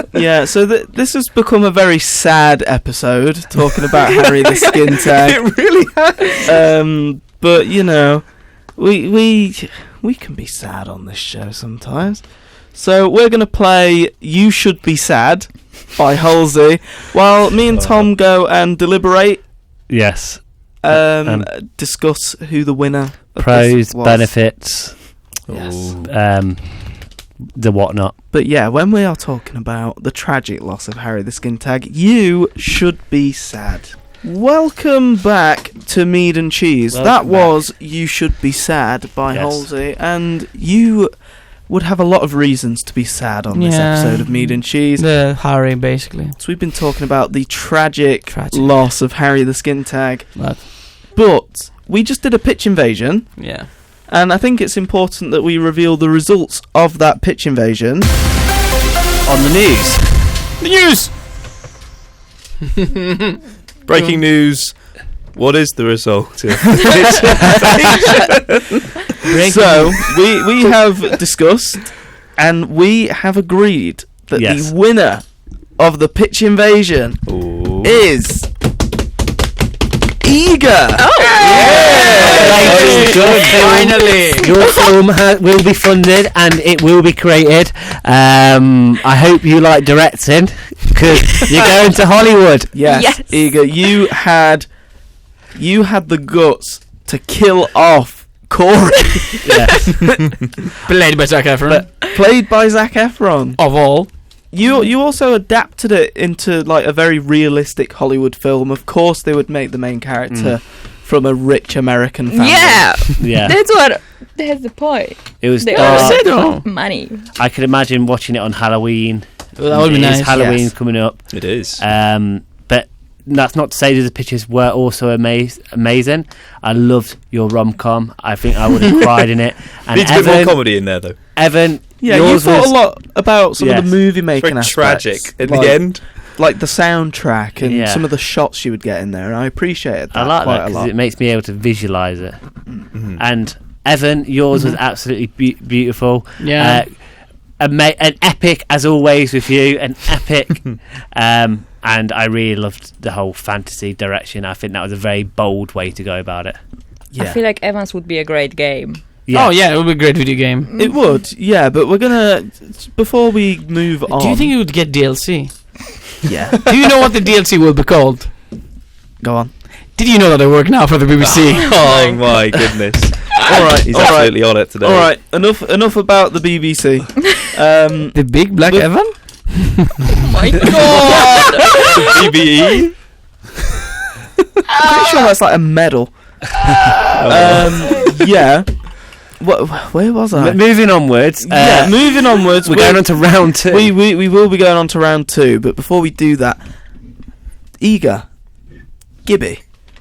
S2: sequel. Yeah, so this has become a very sad episode, talking about Harry the Skintag.
S3: It really has.
S2: But you know, we can be sad on this show sometimes. So we're gonna play "You Should Be Sad" by Halsey, while me and Tom go and deliberate,
S1: yes.
S2: discuss who the winner of
S1: Pros,
S2: this was.
S1: benefits,
S2: Yes.
S3: Ooh.
S1: the whatnot.
S2: But yeah, when we are talking about the tragic loss of Harry the Skintag, you should be sad. Welcome back to Mead and Cheese.
S1: Welcome
S2: That
S1: back.
S2: was You Should Be Sad by
S1: Yes.
S2: Halsey, and you would have a lot of reasons to be sad on this
S4: Yeah.
S2: episode of Mead and Cheese.
S4: The Harry, basically.
S2: So we've been talking about the tragic
S4: Tragic.
S2: loss of Harry the Skintag,
S4: But,
S2: but we just did a pitch invasion,
S4: yeah.
S2: and I think it's important that we reveal the results of that pitch invasion on the news.
S4: The news!
S3: Breaking news. What is the result?
S2: So we have discussed and we have agreed that
S1: Yes.
S2: the winner of the pitch invasion
S3: Ooh.
S2: is Iga.
S4: Finally!
S1: Your film will be funded and it will be created. I hope you like directing, because you're going to Hollywood.
S2: Yes,
S5: Yes.
S2: Iga, you had the guts to kill off Corey,
S1: Yes.
S4: Played by Zac Efron.
S2: played by Zac Efron.
S4: Of all.
S2: You also adapted it into like a very realistic Hollywood film. Of course, they would make the main character from a rich American family.
S5: Yeah,
S1: Yeah.
S5: that's the point.
S1: It was
S5: They
S1: dark.
S5: always
S4: said
S5: want money.
S1: I could imagine watching it on Halloween.
S4: That would be
S1: It is
S4: nice.
S1: Halloween
S2: Yes.
S1: coming up.
S3: It is.
S1: But that's not to say that the pictures were also amazing. I loved your rom-com. I think I would have cried in it. And
S3: Needs a bit more comedy in there, though.
S1: Evan,
S2: Yeah, you
S1: yours
S2: thought
S1: was
S2: a lot about some of
S1: Yes.
S2: the movie
S3: It's
S2: making
S3: very
S2: aspects.
S3: tragic at
S2: like,
S3: the end.
S2: like the soundtrack and
S1: Yeah.
S2: some of the shots you would get in there, and I appreciated that
S1: I like
S2: quite
S1: that
S2: a
S1: because
S2: lot.
S1: it makes me able to visualize it.
S3: Mhm.
S1: And Evan, yours was absolutely beautiful.
S4: Yeah.
S1: An epic as always with you. An epic. And I really loved the whole fantasy direction. I think that was a very bold way to go about it.
S2: Yeah.
S5: I feel like Evans would be a great game.
S1: Yes.
S4: Oh yeah, it would be a great video game.
S2: It would, yeah, but we're gonna before we move on.
S4: Do you think it would get DLC?
S2: Yeah.
S4: Do you know what the DLC will be called?
S2: Go on.
S4: Did you know that I work now for the BBC?
S3: Oh my goodness!
S2: All right.
S3: He's
S2: all right.
S3: absolutely on it today.
S2: All right. Enough about the BBC.
S4: The Big Black
S2: With-
S4: Evan?
S5: Oh my god!
S3: BBE.
S2: Pretty sure that's like a medal. Yeah. Where was I?
S1: Moving onwards.
S2: Yeah. Moving onwards.
S1: We're going on to round 2.
S2: We will be going on to round 2, but before we do that, Iga, Gibby,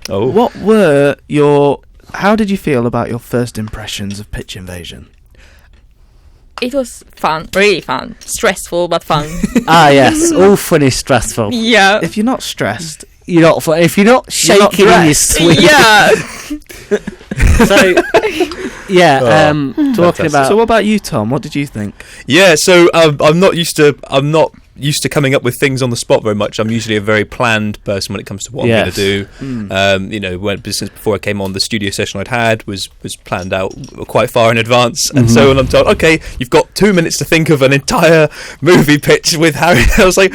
S3: Oh.
S2: what were your? How did you feel about your first impressions of Pitch Invasion?
S5: It was fun, really fun. Stressful, but fun.
S1: Yes, all fun is stressful.
S5: Yeah.
S2: If you're not stressed,
S1: You're not fun. If you're not
S2: You're not
S1: shaking in your
S2: dressed.
S1: sleep.
S5: Yeah.
S1: So, yeah.
S3: Oh,
S1: Talking
S3: fantastic.
S1: about.
S2: so what about you, Tom? What did you think?
S3: Yeah, so I'm not used to coming up with things on the spot very much. I'm usually a very planned person when it comes to what I'm going to do. Since before I came on, the studio session I'd had was planned out quite far in advance, and so when I'm told, okay, you've got 2 minutes to think of an entire movie pitch with Harry, I was like,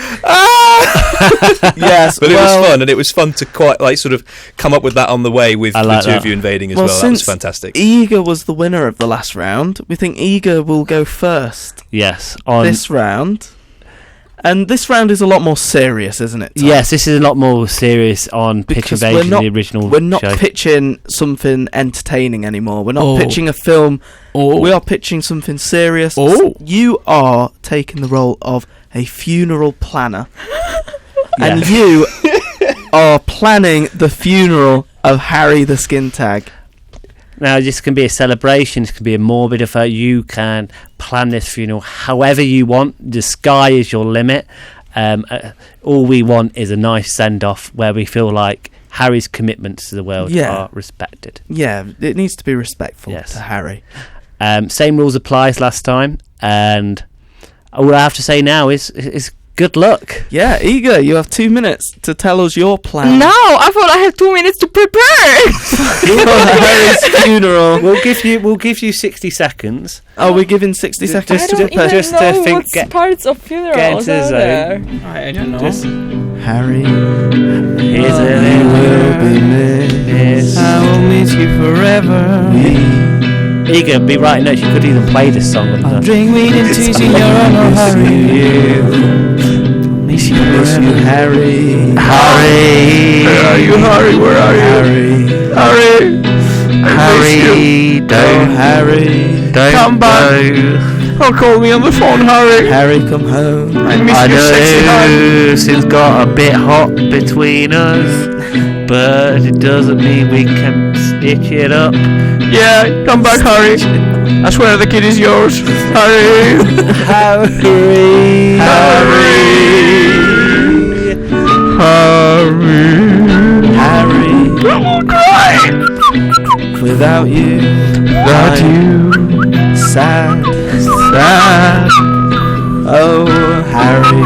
S2: Yes,
S3: but it was fun, and it was fun to quite sort of come up with that on the way with
S1: I like
S3: the two of
S1: that.
S3: you invading as
S2: Well,
S3: well. That was
S2: since
S3: fantastic.
S2: Iga was the winner of the last round, we think Iga will go first
S1: Yes. On.
S2: this round. And this round is a lot more serious, isn't it, Tom?
S1: Yes, this is a lot more serious on Pitch
S2: Because
S1: Invasion,
S2: we're not-
S1: the original
S2: We're not
S1: show.
S2: pitching something entertaining anymore. We're not
S4: Oh.
S2: pitching a film.
S4: Oh.
S2: We are pitching something serious.
S4: Oh.
S2: You are taking the role of a funeral planner. And
S1: Yes.
S2: you are planning the funeral of Harry the Skintag.
S1: Now, this can be a celebration. This can be a morbid affair. You can plan this funeral however you want. The sky is your limit. All we want is a nice send-off where we feel like Harry's commitments to the world
S2: Yeah.
S1: are respected.
S2: Yeah, it needs to be respectful
S1: Yes.
S2: to Harry.
S1: Same rules apply as last time. And all I have to say now is good luck.
S2: Yeah, Iga, you have 2 minutes to tell us your plan.
S5: No, I thought I had 2 minutes to prepare.
S2: For Harry's funeral.
S1: We'll give you 60 seconds.
S2: Are we giving 60 seconds
S5: I
S1: Just
S2: to
S5: don't
S1: to-
S5: even
S1: just to
S5: know
S1: think-
S5: what's
S1: get-
S5: parts of funerals
S1: get into the
S5: are
S1: zone.
S5: there.
S4: I don't know.
S1: Just
S2: Harry,
S1: here's
S2: you will be missed.
S4: I will miss you forever.
S1: Eager, be writing notes. You could even play this song on the.
S4: Drink mead and cheese in your honor, Harry. Miss you
S2: Miss you,
S4: forever.
S2: Harry.
S1: Harry,
S2: Where are you, Harry? Where are you?
S3: Harry!
S1: Harry,
S2: Oh,
S1: don't,
S2: Harry.
S1: don't
S4: Come back.
S1: go.
S4: Oh, call me on the phone, Harry.
S2: Harry, come home.
S4: I miss
S1: I
S4: you, sexy Harry.
S1: know it's got a bit hot between us, but it doesn't mean we can stitch it up.
S4: Yeah, come back, Harry. I swear the kid is yours, Harry.
S1: Harry,
S2: Harry.
S4: I will cry.
S2: Without you.
S4: Without you.
S2: Sad. Sad. Oh, Harry.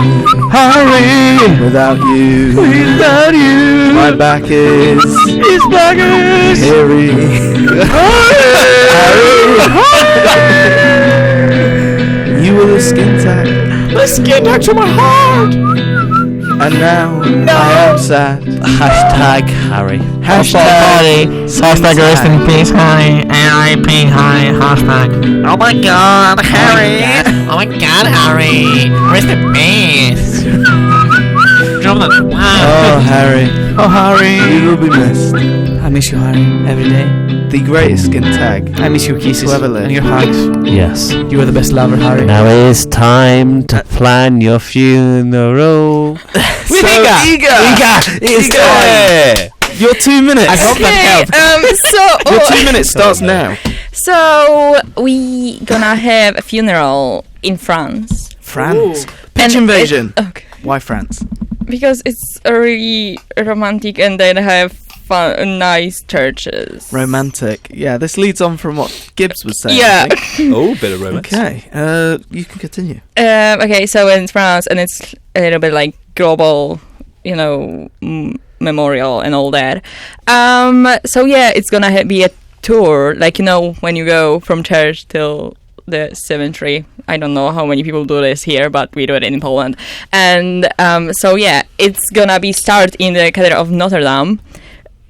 S4: Harry.
S2: Without you.
S4: Without you.
S2: My back is.
S4: His back is.
S2: Harry. You were the Skintag.
S4: The skin back to my heart.
S2: And now I am sad.
S1: Hashtag Harry.
S2: Hashtag
S4: Hashtag rest in peace, Harry. R.I.P. Harry. Hashtag. Oh my God, Harry. Oh my God, Harry. Rest in peace. Drop that.
S2: Oh, Harry.
S4: Oh, Harry.
S2: You will be missed.
S4: I miss you, Harry, every day.
S2: The greatest Skintag.
S4: I miss your kisses
S2: Whoever lived.
S4: and your hugs.
S1: Yes.
S4: You are the best lover, Harry.
S1: Now it's time to plan your funeral.
S2: It's time. Your 2 minutes.
S4: I hope that helped.
S2: Your 2 minutes starts now.
S5: So we gonna have a funeral in France.
S2: France.
S5: And
S2: Pitch Invasion.
S5: okay.
S2: Why France?
S5: Because it's really romantic and they have fun, nice churches.
S2: Romantic. Yeah, this leads on from what Gibbs was saying.
S5: Yeah.
S2: I think.
S3: Oh, bit of romance.
S2: Okay. You can continue.
S5: Okay, so in France, and it's a little bit like global, you know, memorial and all that. So yeah, it's gonna be a tour, like, you know, when you go from church till the cemetery. I don't know how many people do this here, but we do it in Poland. And so yeah, it's gonna be start in the Cathedral of Notre Dame.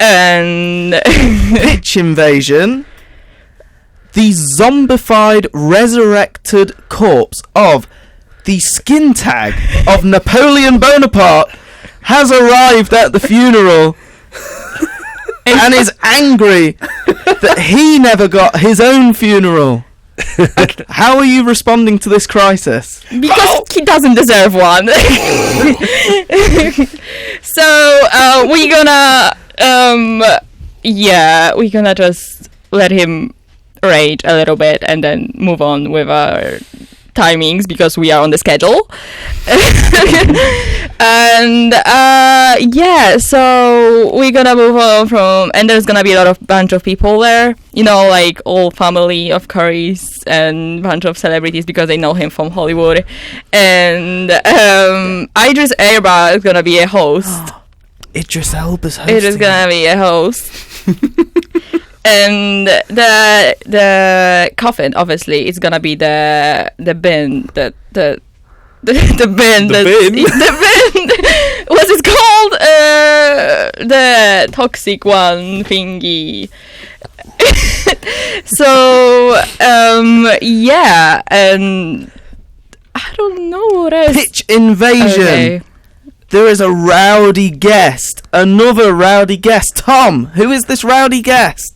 S5: And
S2: Pitch Invasion. The zombified, resurrected corpse of the Skintag of Napoleon Bonaparte has arrived at the funeral and is angry that he never got his own funeral. How are you responding to this crisis?
S5: because he doesn't deserve one. So we're gonna just let him rage a little bit and then move on with our timings because we are on the schedule. And so we're gonna move on from, and there's gonna be a lot of bunch of people there, you know, like all family of Currys and bunch of celebrities because they know him from Hollywood. And Idris Elba is gonna be a host.
S2: Idris Elba's hosting.
S5: It is gonna be a host. And the coffin, obviously, is gonna be the bin, the bin. The bin. What's it called? The toxic one thingy. So yeah, and I don't know what else.
S2: Pitch Invasion.
S5: Okay.
S2: There is a rowdy guest. Another rowdy guest. Tom, who is this rowdy guest?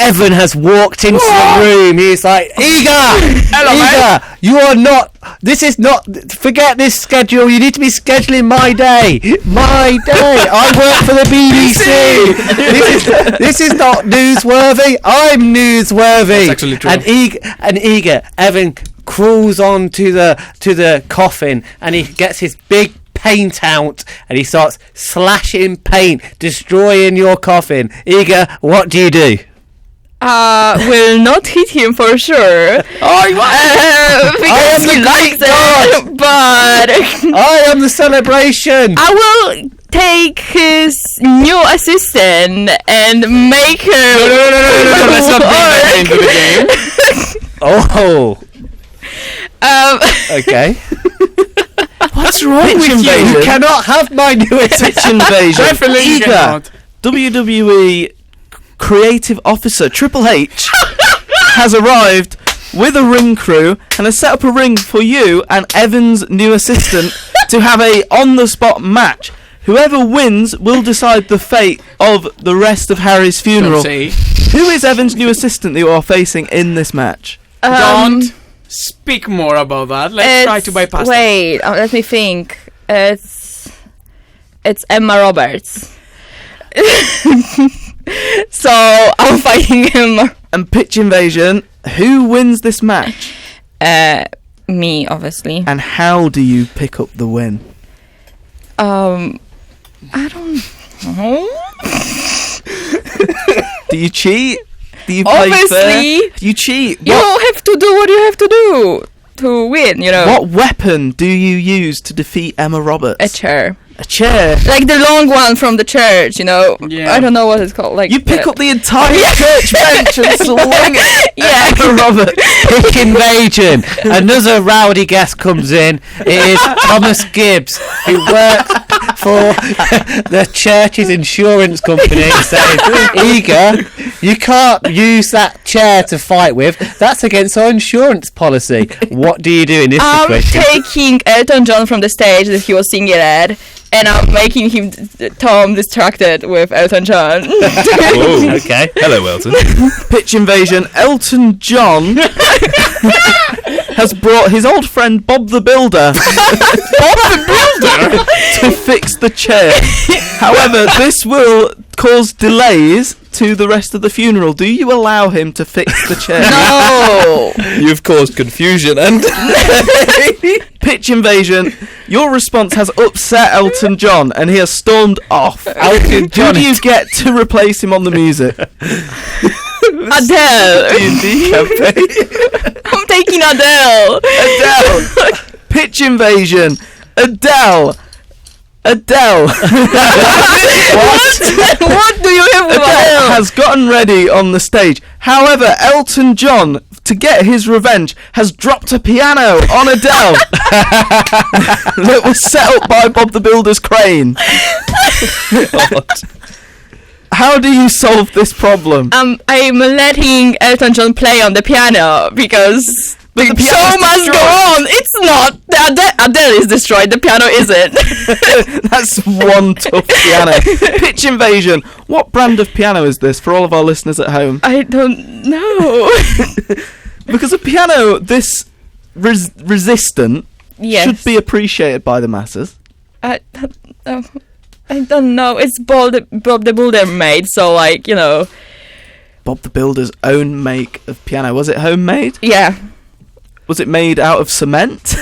S1: Evan has walked into the room. He's like, Iga!
S2: Hello,
S1: Iga! You are not... This is not... Forget this schedule. You need to be scheduling my day. My day. I work for the BBC. This is not newsworthy. I'm newsworthy.
S4: That's actually true.
S1: And Iga, Evan crawls on to the coffin and he gets his big paint out and he starts slashing paint, destroying your coffin. Iga, what do you do?
S5: Will not hit him for sure. Because he likes it. But
S1: I am the celebration.
S5: I will take his new assistant and make her.
S4: No, let's not bring that into the
S1: Oh. Okay.
S2: What's wrong with
S1: You
S2: you?
S1: cannot have my new
S2: Pitch
S1: assistant.
S2: Invasion.
S4: Definitely you
S2: Iga,
S4: cannot.
S2: WWE creative officer Triple H has arrived with a ring crew and has set up a ring for you and Evan's new assistant to have a on-the-spot match. Whoever wins will decide the fate of the rest of Harry's funeral.
S4: Don't say.
S2: Who is Evan's new assistant that you are facing in this match?
S4: Don't speak more about that. Let's try to bypass that.
S5: Wait, let me think. It's Emma Roberts. So I'm fighting him.
S2: And Pitch Invasion, who wins this match?
S5: Me, obviously.
S2: And how do you pick up the win?
S5: I don't know.
S2: Do you cheat? Do you play fair?
S5: Obviously,
S2: You cheat.
S5: you have to do what you have to do to win, you know.
S2: What weapon do you use to defeat Emma Roberts?
S5: A chair.
S2: A chair.
S5: Like the long one from the church, you know.
S4: Yeah.
S5: I don't know what it's called. Like
S2: You pick up the entire church bench and swing it
S5: Yeah.
S2: at Emma Roberts.
S1: Pitch Invasion. Another rowdy guest comes in. It is Thomas Gibbs, who works for the church's insurance company. He says, Iga, you can't use that chair to fight with. That's against our insurance policy. What do you do in this
S5: I'm
S1: situation?
S5: taking Elton John from the stage that he was singing at, and I'm making him Tom distracted with Elton John.
S3: Whoa.
S1: Okay.
S3: Hello, Elton.
S2: Pitch Invasion. Elton John has brought his old friend Bob the Builder. To fix the chair. However, this will cause delays to the rest of the funeral. Do you allow him to fix the chair?
S5: No.
S3: You've caused confusion and
S2: Pitch Invasion. Your response has upset Elton John and he has stormed off.
S1: Elton John
S2: Who do you get to replace him on the music?
S5: Adele.
S2: D&D campaign.
S5: I'm taking Adele.
S2: Adele. Pitch Invasion. Adele. What?
S5: What do you have with
S2: Adele
S5: Adele?
S2: has gotten ready on the stage. However, Elton John, to get his revenge, has dropped a piano on Adele that was set up by Bob the Builder's crane. How do you solve this problem?
S5: I'm letting Elton John play on the piano because the show must go on. It's not. Adele is destroyed. The piano isn't.
S2: That's one tough piano. Pitch Invasion. What brand of piano is this for all of our listeners at home?
S5: I don't know.
S2: Because a piano this resistant should be appreciated by the masses.
S5: I don't know. It's Bob the Builder made, so like, you know.
S2: Bob the Builder's own make of piano. Was it homemade?
S5: Yeah.
S2: Was it made out of cement?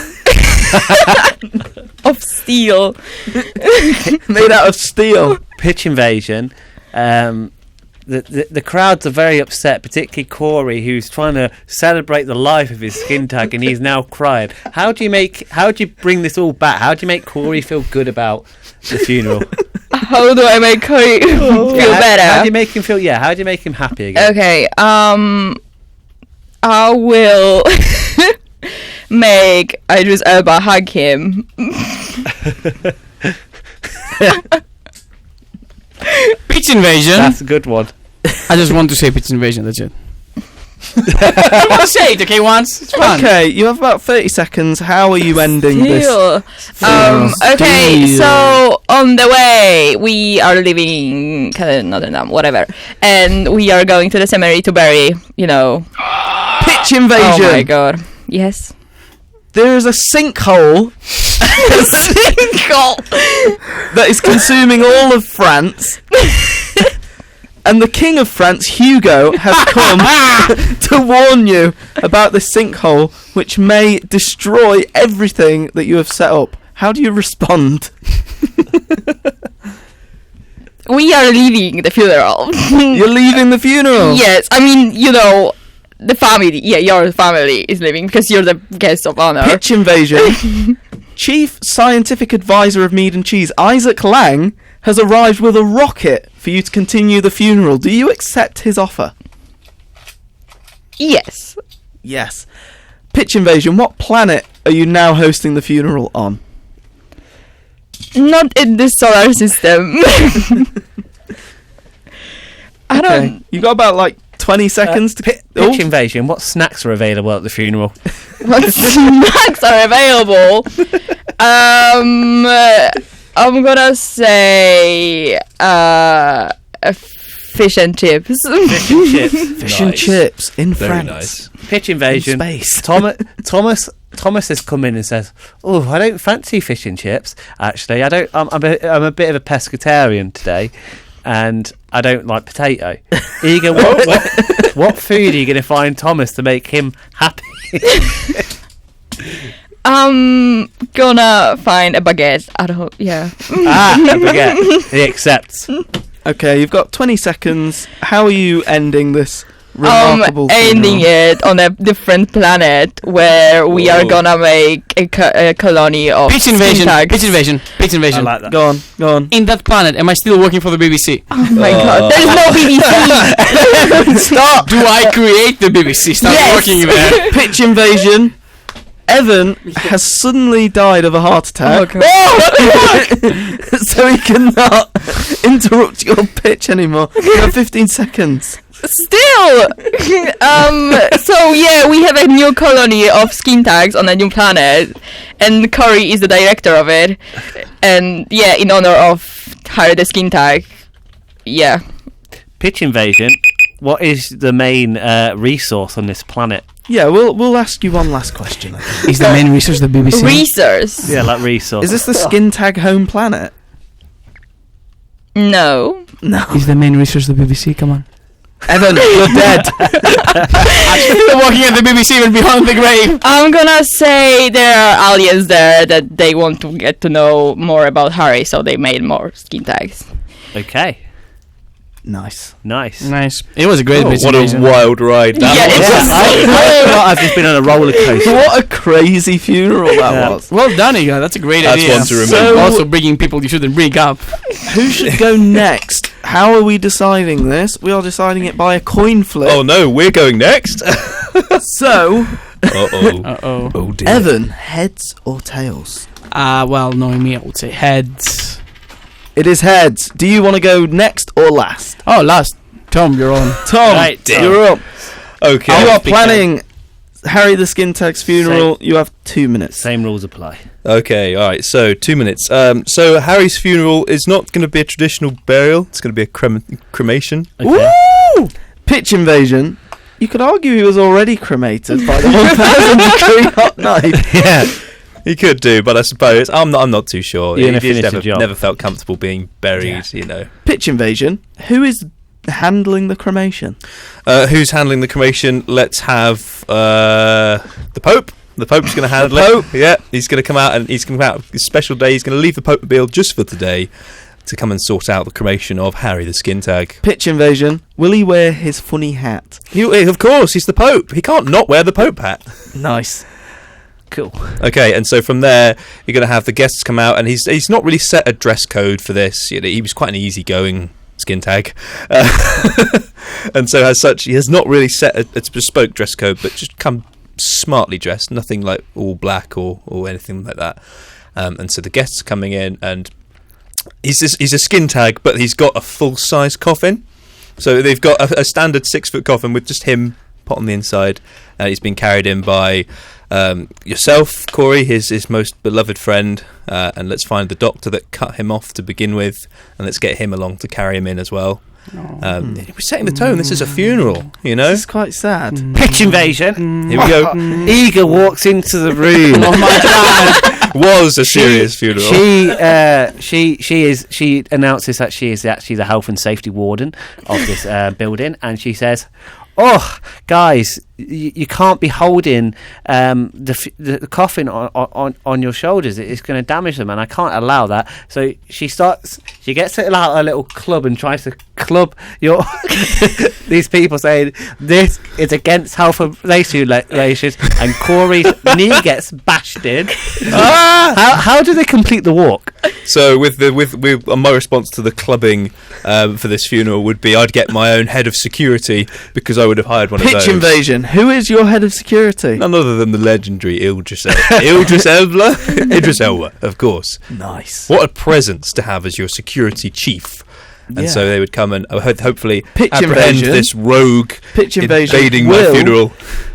S5: Of steel.
S2: Made out of steel.
S1: Pitch Invasion. The crowds are very upset, particularly Corey, who's trying to celebrate the life of his Skintag, and he's now crying. How do you bring this all back? How do you make Corey feel good about the funeral?
S5: How do I make Corey feel better?
S1: How do you make him feel? Yeah, how do you make him happy again?
S5: Okay. I will make Idris Elba hug him.
S4: Pitch Invasion.
S1: That's a good one.
S4: I just want to say Pitch Invasion, that's it. I want to say it, okay, once. It's fun.
S2: Okay, you have about 30 seconds. How are you ending this?
S5: Okay, so on the way, we are leaving Notre-Dame, whatever, and we are going to the cemetery to bury,
S2: Pitch Invasion!
S5: Oh my god. Yes.
S2: There is a sinkhole that is consuming all of France. And the King of France, Hugo, has come to warn you about the sinkhole, which may destroy everything that you have set up. How do you respond?
S5: We are leaving the funeral.
S2: You're leaving the funeral?
S5: Yes, I mean, the family. Yeah, your family is leaving because you're the guest of honor.
S2: Pitch Invasion. Chief Scientific Advisor of Mead Cheese, Isaac Lang, has arrived with a rocket for you to continue the funeral. Do you accept his offer?
S5: Yes.
S2: Yes. Pitch Invasion, what planet are you now hosting the funeral on?
S5: Not in the solar system. I don't...
S2: You got about 20 seconds to...
S1: Pitch Invasion, what snacks are available at the funeral?
S5: What snacks are available? I'm gonna say fish and chips.
S1: Fish and chips.
S2: Fish and chips in
S3: Very
S2: France.
S3: nice.
S1: Pitch Invasion.
S2: In space.
S1: Thomas has come in and says, "Oh, I don't fancy fish and chips. Actually, I don't. I'm a bit of a pescatarian today, and I don't like potato." Iga, what food are you going to find Thomas to make him happy?
S5: I'm gonna find a baguette. I don't. Yeah.
S1: A baguette. He accepts.
S2: Okay, you've got 20 seconds. How are you ending this remarkable
S5: ending
S2: funeral?
S5: it on a different planet where we are gonna make a colony of
S4: Pitch Invasion.
S5: Skintags.
S4: Pitch Invasion. Pitch Invasion.
S1: I like that.
S2: Go on.
S4: In that planet, am I still working for the BBC?
S5: Oh my god, there's no BBC.
S2: Stop!
S4: Do I create the BBC? Start
S5: Yes.
S4: working there.
S2: Pitch Invasion. Evan has suddenly died of a heart attack. So he cannot interrupt your pitch anymore. You have 15 seconds.
S5: Still, so yeah, we have a new colony of Skintags on a new planet, and Corey is the director of it, and yeah, in honor of Harry the Skintag, yeah.
S1: Pitch Invasion. What is the main resource on this planet?
S2: Yeah, we'll ask you one last question. I think.
S4: Is the main resource the BBC?
S5: Resource?
S1: Yeah, like resource.
S2: Is this the Skintag home planet?
S5: No.
S2: No.
S4: Is the main resource the BBC? Come on.
S2: Evan, you're dead.
S4: Still working at the BBC even behind the grave.
S5: I'm gonna say there are aliens there that they want to get to know more about Harry, so they made more Skintags.
S1: Okay.
S2: Nice.
S1: Nice.
S4: Nice. It was a great
S3: Oh,
S4: British
S3: what a
S4: invasion.
S3: wild ride that
S5: Yeah,
S3: was.
S5: it's
S1: I feel like I've just been on a roller coaster.
S2: What a crazy funeral that
S1: Yeah.
S2: was.
S4: Well done, Iga. That's a great
S3: That's
S4: idea.
S3: one to remember.
S2: So-
S4: Also bringing people you shouldn't bring up.
S2: Who should go next? How are we deciding this? We are deciding it by a coin flip.
S3: Oh no, we're going next.
S2: So,
S3: Uh-oh.
S4: Uh-oh.
S3: Oh dear.
S2: Evan, heads or tails?
S4: Well, knowing me, I would say heads.
S2: It is heads. Do you want to go next or last?
S4: Oh, last. Tom, you're on.
S2: Tom,
S1: Right, Tom.
S2: you're up.
S3: Okay.
S2: You are
S1: Big
S2: planning Harry the Skintag's funeral. You have 2 minutes.
S1: Same rules apply.
S3: Okay, alright, so 2 minutes. So Harry's funeral is not going to be a traditional burial, it's going to be a cremation.
S1: Okay.
S2: Woo! Pitch invasion. You could argue he was already cremated by the 1,000 degree hot night.
S1: Yeah.
S3: He could do, but I suppose I'm not too sure.
S1: You're
S3: He
S1: gonna
S3: just
S1: finish the job.
S3: never felt comfortable being buried, you know.
S2: Pitch invasion. Who is handling the cremation?
S3: Who's handling the cremation? Let's have the Pope. The Pope's going to handle
S2: Pope?
S3: it. Yeah, he's going to come out and he's going to come out this special day. He's going to leave the Pope Mobile just for today to come and sort out the cremation of Harry the Skintag.
S2: Pitch invasion. Will he wear his funny hat?
S3: Of course, he's the Pope. He can't not wear the Pope hat.
S2: Nice.
S1: Cool.
S3: Okay, and so from there, you're going to have the guests come out, and he's not really set a dress code for this. You know, he was quite an easygoing Skintag, and so as such, he has not really set a bespoke dress code, but just come smartly dressed, nothing like all black or anything like that. And so the guests are coming in, and he's a Skintag, but he's got a full-size coffin. So they've got a standard 6-foot coffin with just him put on the inside, and he's been carried in by yourself, Corey, his most beloved friend, and let's find the doctor that cut him off to begin with, and let's get him along to carry him in as well. We're setting the tone. This is a funeral, you know.
S2: This is quite sad.
S1: Pitch invasion.
S3: Here we go.
S1: Eager walks into the room.
S4: Oh my god.
S3: Was a serious funeral.
S1: She announces that she is actually the health and safety warden of this building, and she says, "Oh, guys, you can't be holding the coffin on your shoulders. It's going to damage them, and I can't allow that." So she gets out a little club and tries to club these people, saying this is against health and safety regulations, and Corey's knee gets bashed in. How do they complete the walk?
S3: So with my response to the clubbing for this funeral would be I'd get my own head of security, because I would have hired one of those.
S2: Pitch invasion. Who is your head of security?
S3: None other than the legendary Idris Elba, of course.
S2: Nice.
S3: What a presence to have as your security chief. And
S2: Yeah.
S3: so they would come and hopefully
S2: Pitch
S3: apprehend
S2: invasion.
S3: this rogue
S2: Pitch invasion.
S3: invading my funeral.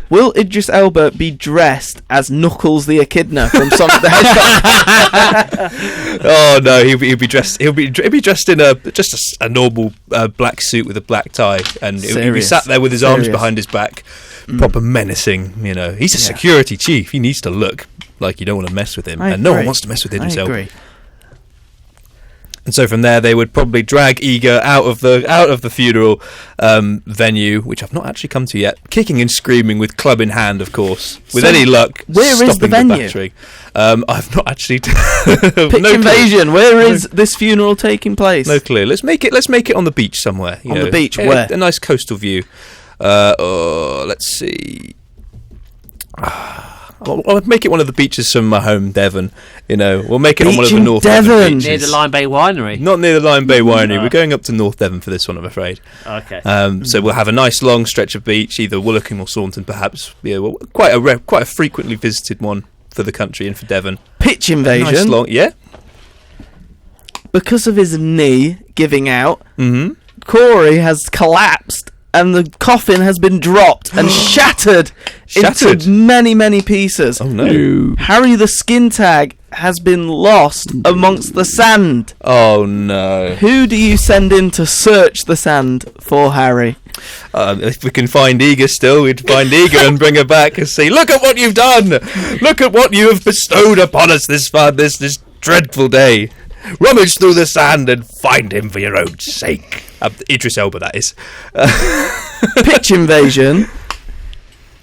S2: Will Idris Elba be dressed as Knuckles the Echidna from Sonic the Hedgehog?
S3: Oh no, he'll be dressed. He'll be dressed in just a normal black suit with a black tie, and he'll be
S2: Serious.
S3: sat there with his arms
S2: Serious.
S3: behind his back, proper menacing. You know, he's a security chief. He needs to look like you don't want to mess with him,
S2: I
S3: and no one
S2: agree.
S3: wants to mess with
S2: I
S3: Idris Elba.
S2: agree.
S3: And so from there, they would probably drag Iga out of the funeral venue, which I've not actually come to yet, kicking and screaming with club in hand, of course. With
S2: So,
S3: any luck,
S2: where is
S3: stopping
S2: the venue?
S3: battering. I've not actually.
S2: Pitch invasion. Where is this funeral taking place?
S3: No clue. Let's make it on the beach somewhere.
S2: On the beach, where?
S3: A nice coastal view. Let's see. I'll make it one of the beaches from my home, Devon. You know, we'll make it on one of
S2: Beach
S3: the
S2: in
S3: North
S2: Devon.
S3: Devon beaches.
S1: Near the Lime Bay Winery.
S3: Not near the Lime Bay Winery. We're going up to North Devon for this one, I'm afraid.
S1: Okay.
S3: So we'll have a nice long stretch of beach, either Woolwickham or Saunton, perhaps. Yeah, well, quite a frequently visited one for the country and for Devon.
S2: Pitch
S3: A
S2: invasion.
S3: nice long, yeah.
S2: Because of his knee giving out,
S3: Mm-hmm.
S2: Corey has collapsed and the coffin has been dropped and shattered
S3: Shattered?
S2: into many, many pieces.
S3: Oh no!
S2: Harry the Skintag has been lost amongst the sand.
S3: Oh no!
S2: Who do you send in to search the sand for Harry?
S3: If we can find Iga still, we'd find Iga and bring her back and say, "Look at what you've done! Look at what you have bestowed upon us this dreadful day. Rummage through the sand and find him for your own sake." Idris Elba, that is.
S2: Pitch invasion.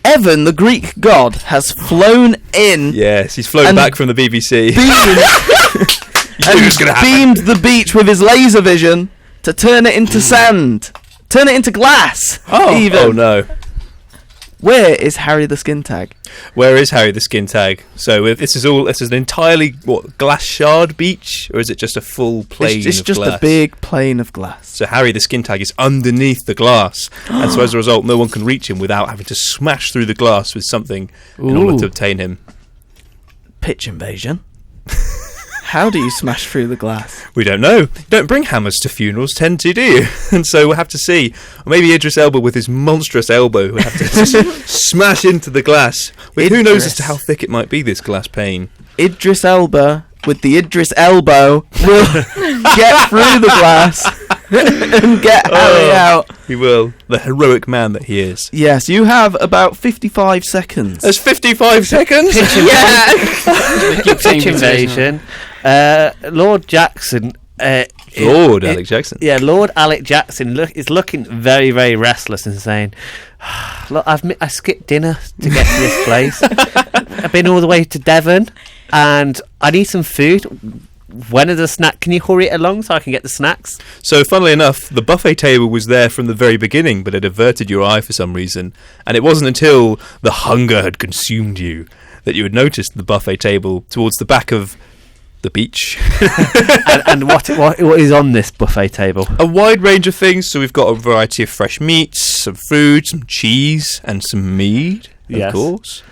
S2: Evan, the Greek god, has flown in
S3: Yes, he's flown
S2: And
S3: back from the BBC.
S2: beamed,
S3: You knew it was gonna happen.
S2: beamed the beach with his laser vision to turn it into sand, turn it into glass. Even.
S3: Oh no.
S2: Where is Harry the Skintag?
S3: Where is Harry the Skintag? So this is an entirely glass shard beach, or is it just a full plane?
S2: It's
S3: of
S2: just
S3: glass?
S2: a big plane of glass.
S3: So Harry the Skintag is underneath the glass, and so as a result, no one can reach him without having to smash through the glass with something in order to obtain him.
S2: Pitch invasion. How do you smash through the glass?
S3: We don't know. You don't bring hammers to funerals, tend to, do you? And so we'll have to see. Or maybe Idris Elba with his monstrous elbow will have to smash into the glass. Who knows as to how thick it might be, this glass pane.
S2: Idris Elba with the Idris elbow will get through the glass and get Harry out.
S3: He will. The heroic man that he is.
S2: Yes, you have about 55 seconds.
S3: There's 55 seconds?
S1: Pitch invasion. Lord Jackson.
S3: Lord Alec Jackson.
S1: Yeah, Lord Alec Jackson is looking very, very restless and saying, "Look, I skipped dinner to get to this place. I've been all the way to Devon, and I need some food. When is the snack? Can you hurry it along so I can get the snacks?"
S3: So, funnily enough, the buffet table was there from the very beginning, but it averted your eye for some reason. And it wasn't until the hunger had consumed you that you had noticed the buffet table towards the back of the beach.
S1: and what is on this buffet table?
S3: A wide range of things. So we've got a variety of fresh meats, some food, some cheese, and some mead, of course.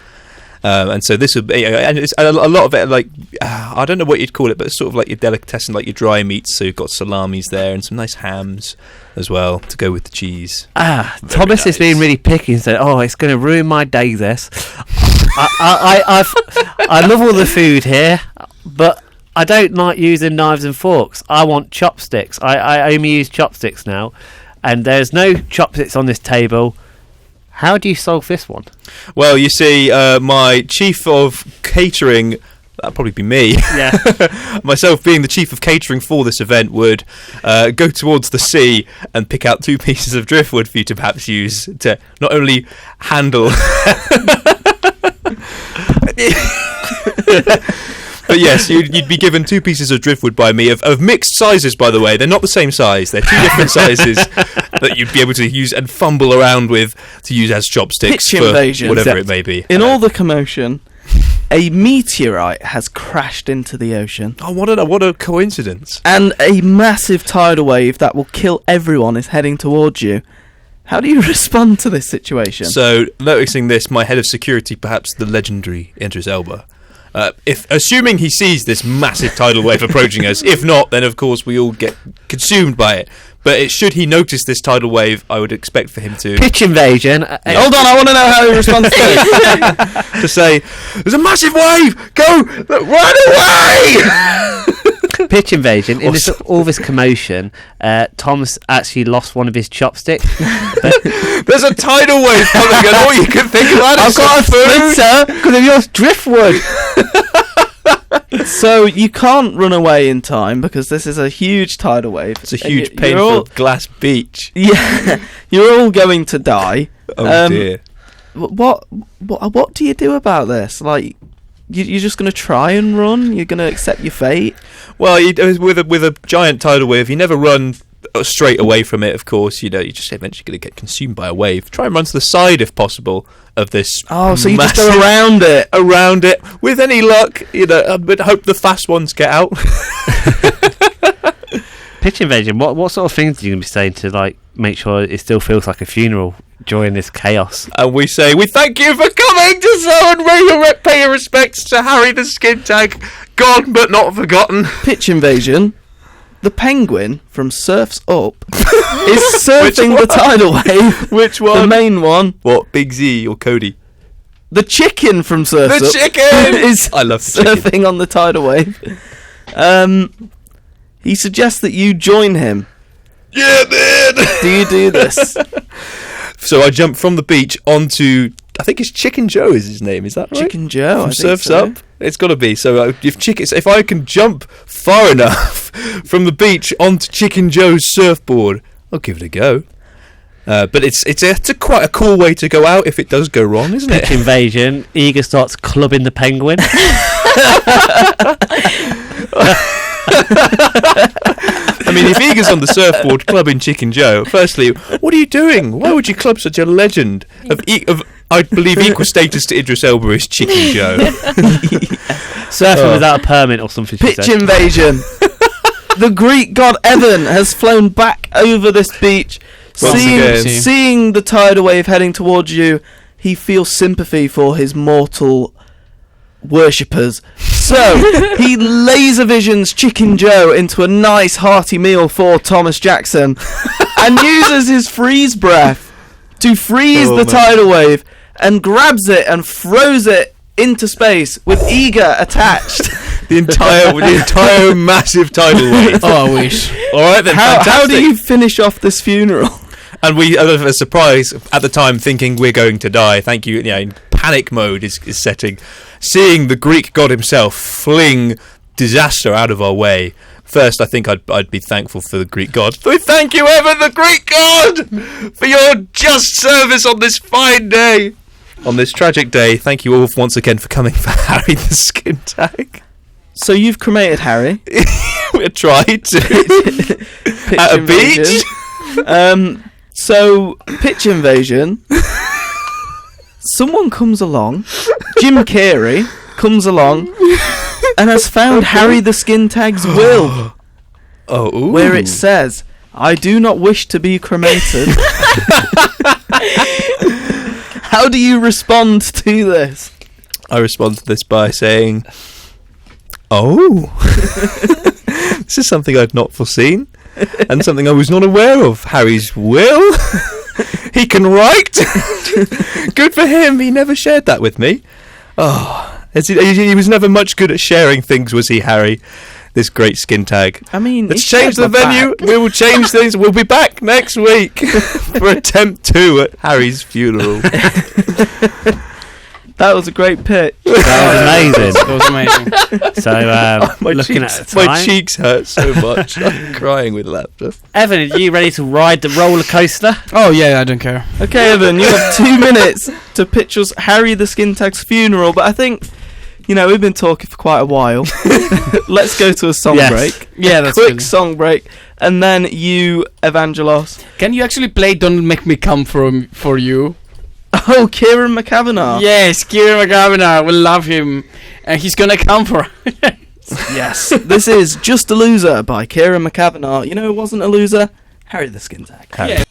S3: And so this would be, and it's a lot of it, like, I don't know what you'd call it, but it's sort of like your delicatessen, like your dry meats. So you've got salamis there and some nice hams as well to go with the cheese.
S1: Thomas is being really picky and said, "Oh, it's going to ruin my day, this. I love all the food here, but I don't like using knives and forks. I want chopsticks. I only use chopsticks now, and there's no chopsticks on this table. How do you solve this one?"
S3: Well, you see, my chief of catering, that'd probably be me.
S1: Yeah.
S3: Myself being the chief of catering for this event would go towards the sea and pick out 2 pieces of driftwood for you to perhaps use to not only handle... But yes, you'd be given 2 pieces of driftwood by me of mixed sizes, by the way. They're not the same size. They're 2 different sizes that you'd be able to use and fumble around with to use as chopsticks
S2: Pitch
S3: for
S2: invasion.
S3: whatever it may be.
S2: In all the commotion, a meteorite has crashed into the ocean.
S3: Oh, what a coincidence.
S2: And a massive tidal wave that will kill everyone is heading towards you. How do you respond to this situation?
S3: So, noticing this, my head of security, perhaps the legendary Idris Elba, assuming he sees this massive tidal wave approaching us, if not, then of course we all get consumed by it. But should he notice this tidal wave, I would expect for him to...
S1: Pitch invasion.
S2: Hold on, I want to know how he responds to it.
S3: to say, "There's a massive wave! Go! Run away!"
S1: Pitch invasion. In all this commotion, Tom's actually lost one of his chopsticks.
S3: There's a tidal wave coming, and all you can think about
S1: I've
S3: is
S1: got a
S3: food.
S1: splinter because of your driftwood.
S2: So you can't run away in time because this is a huge tidal wave.
S3: It's a huge, painful glass beach.
S2: Yeah, you're all going to die.
S3: Oh dear.
S2: What do you do about this? Like, you're just going to try and run? You're going to accept your fate?
S3: Well, with a giant tidal wave, you never run straight away from it. Of course, you just eventually going to get consumed by a wave. Try and run to the side, if possible, of this.
S2: Oh, so you just go around it?
S3: Around it, with any luck, but hope the fast ones get out.
S1: Pitch invasion. What sort of things are you going to be saying to like make sure it still feels like a funeral during this chaos?
S3: And we say, "We thank you for coming to so and pay your respects to Harry the Skintag, gone but not forgotten."
S2: Pitch invasion. The penguin from Surf's Up is surfing the tidal wave.
S3: Which one?
S2: The main one.
S3: What, Big Z or Cody?
S2: The chicken from Surf's Up.
S3: The chicken!
S2: is
S3: I love the chicken.
S2: surfing on the tidal wave. He suggests that you join him.
S3: Yeah, man!
S2: Do you do this?
S3: So I jump from the beach onto, I think it's Chicken Joe is his name, is that right?
S2: Chicken Joe,
S3: From
S2: I think
S3: Surf's
S2: so.
S3: Up? It's got to be. So if I can jump far enough from the beach onto Chicken Joe's surfboard, I'll give it a go. But it's quite a cool way to go out if it does go wrong, isn't
S1: Pitch
S3: it?
S1: invasion. Iga starts clubbing the penguin.
S3: I mean, if Iga's on the surfboard clubbing Chicken Joe, firstly, what are you doing? Why would you club such a legend of I believe, equal status to Idris Elba is Chicken Joe?
S1: Surfing without a permit or something.
S2: Pitch invasion. The Greek god Evan has flown back over this beach. Seeing the tidal wave heading towards you, he feels sympathy for his mortal worshippers. So he laser visions Chicken Joe into a nice hearty meal for Thomas Jackson and uses his freeze breath to freeze the tidal wave and grabs it and throws it into space with Iga attached.
S3: The entire massive tidal wave.
S4: Oh, I wish.
S3: All right, then.
S2: How do you finish off this funeral?
S3: And we, a surprise at the time, thinking we're going to die. Thank you. Yeah, in panic mode is setting. Seeing the Greek god himself fling disaster out of our way. First, I think I'd be thankful for the Greek god. So thank you, Evan, the Greek god, for your just service on this fine day. On this tragic day, thank you all once again for coming for Harry the Skintag.
S2: So you've cremated Harry.
S3: We tried to. At a beach.
S2: So, pitch invasion. Someone comes along. Jim Carrey comes along and has found Harry the Skintag's will.
S3: Oh,
S2: where it says, "I do not wish to be cremated." How do you respond to this?
S3: I respond to this by saying, "Oh, this is something I'd not foreseen, and something I was not aware of. Harry's will. He can write. Good for him. He never shared that with me. Oh, he was never much good at sharing things, was he, Harry? This great Skintag.
S2: I mean,
S3: let's change the venue. We will change things. We'll be back next week for attempt 2 at Harry's funeral."
S2: That was a great pitch.
S1: That was amazing.
S4: That was amazing.
S1: So, looking at the time,
S3: my cheeks hurt so much. I'm crying with laughter.
S1: Evan, are you ready to ride the roller coaster?
S4: Oh, yeah, I don't care.
S2: Okay, Evan, you have 2 minutes to pitch us Harry the Skintag's funeral, but I think, we've been talking for quite a while. Let's go to a song break.
S4: Yeah, that's
S2: quick
S4: good.
S2: Song break, and then you, Evangelos.
S4: Can you actually play Don't Make Me Come for you?
S2: Oh, Kieran McCavanagh.
S4: Yes, Kieran McCavanagh. We love him. And he's going to come for us.
S2: Yes. This is Just a Loser by Kieran McCavanagh. You know who wasn't a loser? Harry the Skintag.
S4: Yeah.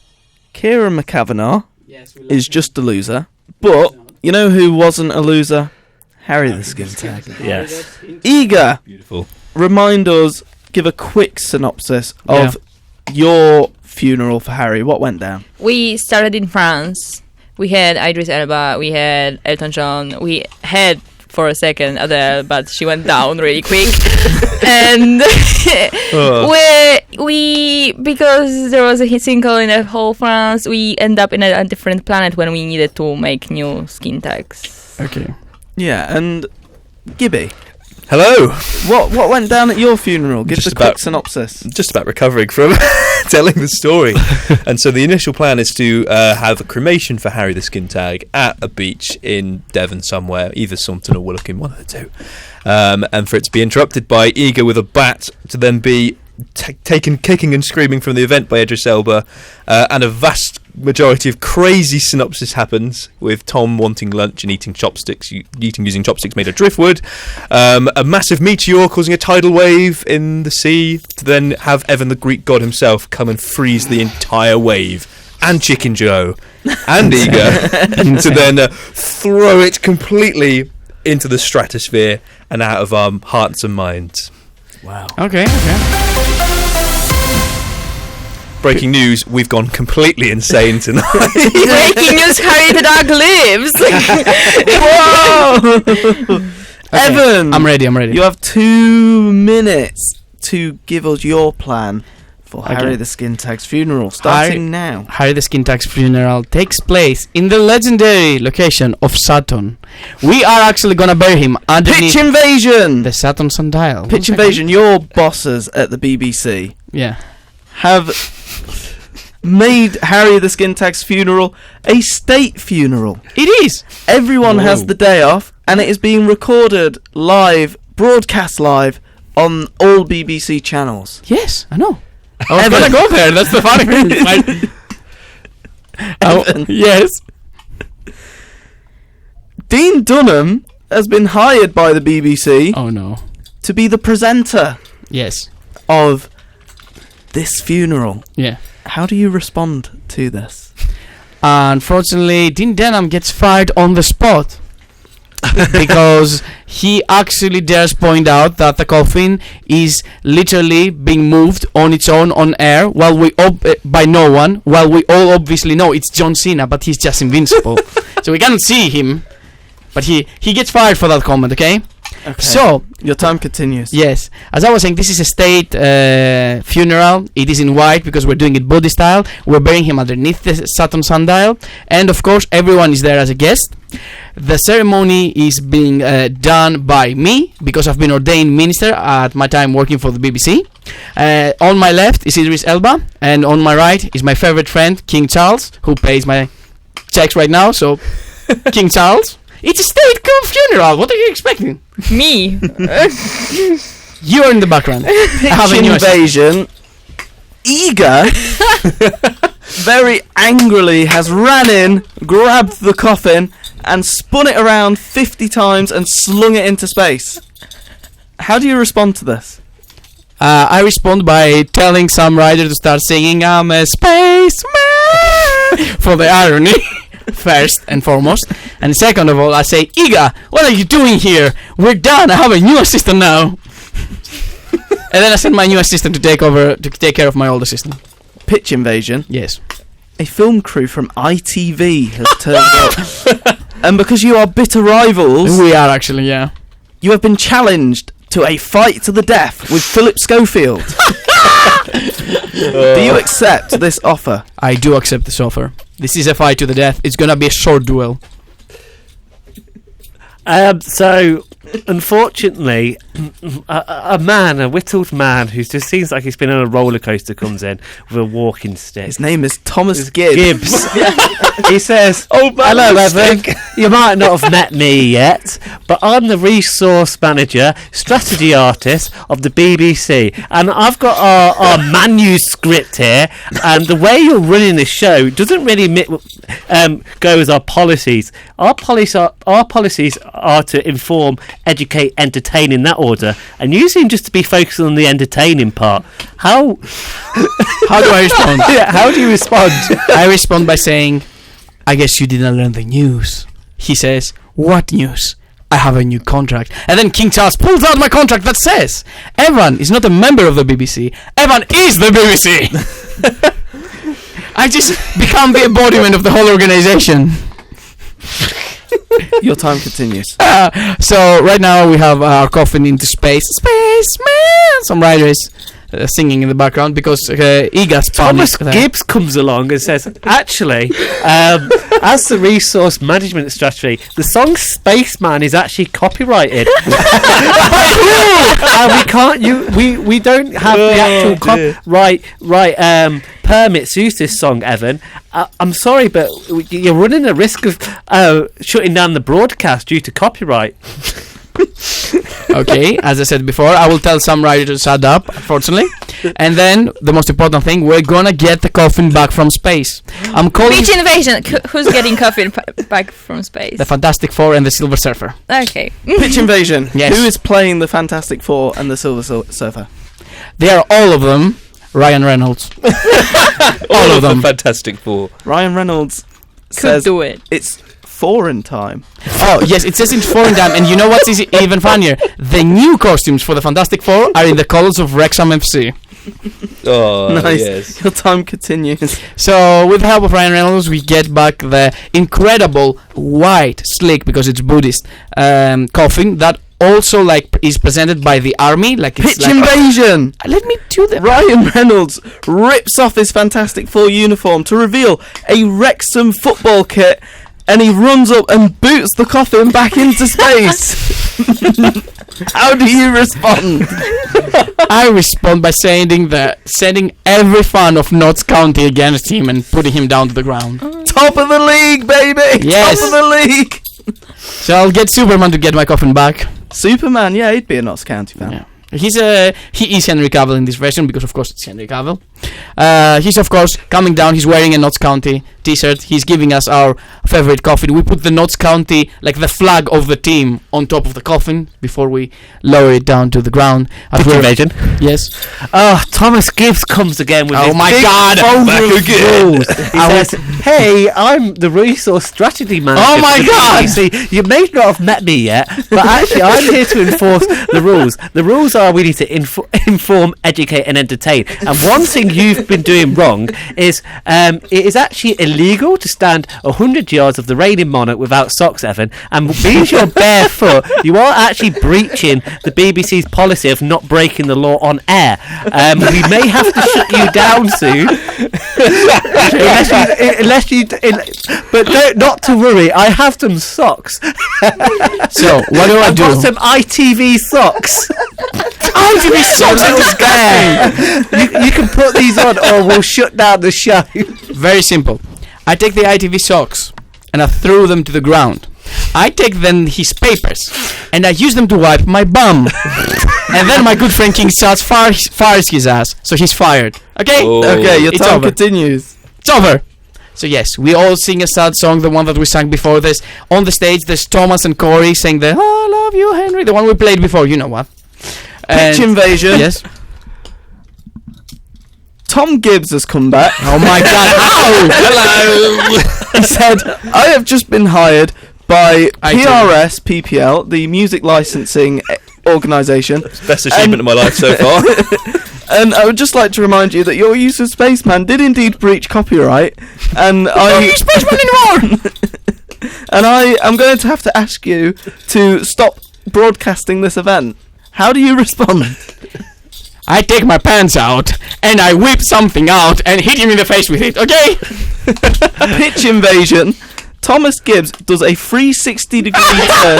S2: Kieran McCavanagh is
S4: him.
S2: just a loser. But, you know who wasn't a loser? Harry the Skintag.
S1: Yes.
S2: Iga,
S3: Beautiful.
S2: remind us, give a quick synopsis of your funeral for Harry. What went down?
S5: We started in France. We had Idris Elba, we had Elton John, we had for a second Adele, but she went down really quick. And we because there was a hit single in the whole France, we end up in a different planet when we needed to make new Skintags.
S4: Okay.
S2: Yeah, and Gibby,
S3: Hello.
S2: what went down at your funeral? Give
S3: Just
S2: us a quick
S3: about-
S2: synopsis.
S3: Just about recovering from telling the story. And so the initial plan is to have a cremation for Harry the Skintag at a beach in Devon somewhere, either Saunton or Woolwich, one of the two. And for it to be interrupted by Iga with a bat, to then be taken kicking and screaming from the event by Idris Elba, and a vast majority of crazy synopsis happens, with Tom wanting lunch and eating using chopsticks made of driftwood, a massive meteor causing a tidal wave in the sea, to then have Evan the Greek god himself come and freeze the entire wave, and Chicken Joe and Iga, to then throw it completely into the stratosphere and out of our hearts and minds.
S1: Wow.
S4: Okay.
S3: Breaking news, we've gone completely insane tonight.
S5: Breaking news, Harry the Dog lives!
S2: Whoa! Evan,
S4: I'm ready.
S2: you have 2 minutes to give us your plan for
S4: Okay.
S2: Harry the Skintag's funeral, starting now.
S4: Harry the Skintag's funeral takes place in the legendary location of Sutton. We are actually gonna bury him underneath
S2: Pitch invasion!
S4: the Sutton sundial.
S2: Pitch invasion, your bosses at the BBC
S4: Yeah.
S2: have made Harry the Skintag's funeral a state funeral.
S4: It is.
S2: Everyone has
S3: Whoa.
S2: the day off, and it is being recorded live, broadcast live, on all BBC channels.
S4: Yes, I know. I was gonna go there. That's the funny thing. Yes.
S2: Dean Dunham has been hired by the BBC
S4: Oh no.
S2: to be the presenter
S4: Yes.
S2: of this funeral.
S4: Yeah.
S2: How do you respond to this?
S4: Unfortunately, Dean Dunham gets fired on the spot because he actually dares point out that the coffin is literally being moved on its own on air while we by no one, while we all obviously know it's John Cena, but he's just invincible. So we cannot see him, but he gets fired for that comment. Okay. So
S2: Your time continues.
S4: yes, as I was saying, this is a state funeral. It is in white because we're doing it body style. We're burying him underneath the Saturn sundial, and of course everyone is there as a guest. The ceremony is being done by me because I've been ordained minister at my time working for the BBC. On my left is Idris Elba, and on my right is my favorite friend King Charles, who pays my checks right now. So King Charles. It's a state funeral. What are you expecting?
S5: Me.
S4: You are in the background.
S2: Pitch invasion. Iga very angrily has ran in, grabbed the coffin, and spun it around 50 times and slung it into space. How do you respond to this?
S4: I respond by telling some writer to start singing "I'm a spaceman" for the irony. First and foremost, and second of all, I say, Iga, what are you doing here? We're done. I have a new assistant now. And then I send my new assistant to take care of my old assistant.
S2: Pitch invasion.
S4: Yes.
S2: A film crew from ITV has turned up, and because you are bitter rivals,
S4: We are actually, yeah.
S2: you have been challenged to a fight to the death with Philip Schofield. Do you accept this offer?
S4: I do accept this offer. This is a fight to the death. It's gonna be a short duel.
S1: So, unfortunately, a whittled man who just seems like he's been on a roller coaster comes in with a walking stick.
S2: His name is Thomas Gibbs.
S1: He says, "Hello, Evan. You might not have met me yet, but I'm the resource manager, strategy artist of the BBC, and I've got our manuscript here. And the way you're running the show doesn't really go with our policies. Our policies are to inform, educate, entertain in that order, and you seem just to be focusing on the entertaining part. How do
S4: I respond?
S1: Yeah, how do you respond?"
S4: I respond by saying, I guess you didn't learn the news. He says, what news? I have a new contract. And then King Charles pulls out my contract that says, Evan is not a member of the BBC. Evan is the BBC. I just become the embodiment of the whole organization.
S2: Your time continues.
S4: So right now we have our coffin into space. Spaceman! Some writers singing in the background because Iga's
S1: Thomas Gibbs comes along and says, actually, as the resource management strategy, the song Spaceman is actually copyrighted. We don't have the actual copyright permits to use this song, Evan. I'm sorry, but you're running a risk of shutting down the broadcast due to copyright.
S4: Okay, as I said before, I will tell some writer to shut up, unfortunately. And then, the most important thing, we're gonna get the coffin back from space. I'm calling
S5: Beach invasion. Who's getting coffin back from space?
S4: the Fantastic Four and the Silver Surfer.
S5: Okay.
S2: Pitch invasion.
S4: Yes.
S2: Who is playing the Fantastic Four and the Silver Surfer?
S4: They are all of them Ryan Reynolds. All of them.
S3: Fantastic Four.
S2: Ryan Reynolds
S5: Could
S2: says
S5: do it.
S2: it's foreign time.
S4: Oh, yes, it says in foreign time. And you know what's even funnier? The new costumes for the Fantastic Four are in the colours of Wrexham FC.
S3: Oh,
S2: Nice.
S3: yes.
S2: Your time continues.
S4: So, with the help of Ryan Reynolds, we get back the incredible white, slick, because it's Buddhist, coffin that also is presented by the army.
S2: Pitch invasion.
S4: Let me do that.
S2: Ryan Reynolds rips off his Fantastic Four uniform to reveal a Wrexham football kit, and he runs up and boots the coffin back into space. How do you respond?
S4: I respond by sending every fan of Notts County against him and putting him down to the ground.
S2: Top of the league, baby!
S4: Yes.
S2: Top of the league!
S4: So I'll get Superman to get my coffin back.
S2: Superman, yeah, he'd be a Notts County fan.
S4: Yeah. He is Henry Cavill in this version because of course it's Henry Cavill. He's of course coming down. He's wearing a Notts County t-shirt. He's giving us our favorite coffin. We put the Notts County, like the flag of the team, on top of the coffin before we lower it down to the ground.
S1: Invasion.
S4: Yes.
S1: Oh, Thomas Gibbs comes again with his big
S4: God!
S1: rules. He says, "Hey, I'm the resource strategy manager."
S4: Oh my God!
S1: You see, you may not have met me yet, but actually, I'm here to enforce the rules. The rules are we need to inform, educate, and entertain. And one thing you've been doing wrong is it is actually illegal to stand 100 yards of the reigning monarch without socks, Evan. And because you're barefoot, you are actually breaching the BBC's policy of not breaking the law on air. We may have to shut you down soon. But not to worry, I have some socks.
S4: So what do I do?
S1: I've got some ITV socks.
S4: ITV socks in this game.
S1: You can put these on, or we'll shut down the show.
S4: Very simple. I take the ITV socks and I throw them to the ground. I take then his papers and I use them to wipe my bum. And then my good friend King Charles fires his ass, so he's fired. Okay?
S3: Oh.
S2: Okay, your
S4: It's
S2: time
S4: over.
S2: continues.
S4: It's over. So yes, we all sing a sad song, the one that we sang before this. On the stage, there's Thomas and Corey saying the "I love you, Henry," the one we played before. You know what?
S2: Pitch invasion.
S4: Yes.
S2: Tom Gibbs has come back.
S4: Oh my God! How? Hello.
S2: He said, "I have just been hired by PRS PPL, the music licensing organisation.
S3: Best achievement of my life so far.
S2: And I would just like to remind you that your use of Spaceman did indeed breach copyright. And I
S4: use Spaceman anymore.
S2: And I am going to have to ask you to stop broadcasting this event. How do you respond?"
S4: I take my pants out and I whip something out and hit him in the face with it. Okay?
S2: Pitch invasion. Thomas Gibbs does a 360-degree turn.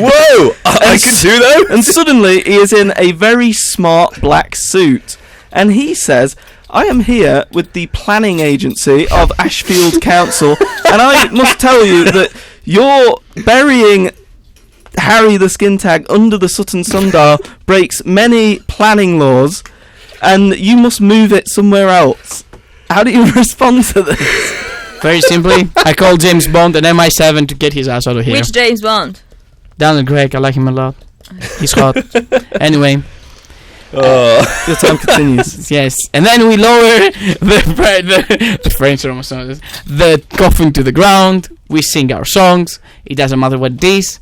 S3: Whoa! I can do that.
S2: And suddenly he is in a very smart black suit. And he says, "I am here with the planning agency of Ashfield Council, and I must tell you that you're burying Harry the Skintag under the Sutton Sundial breaks many planning laws, and you must move it somewhere else." How do you respond to this?
S4: Very simply, I call James Bond and MI7 to get his ass out of here.
S5: Which James Bond?
S4: Daniel Craig, I like him a lot. He's hot. Anyway.
S2: Your time continues.
S4: Yes, and then we lower the French the coffin to the ground. We sing our songs. It doesn't matter what it is.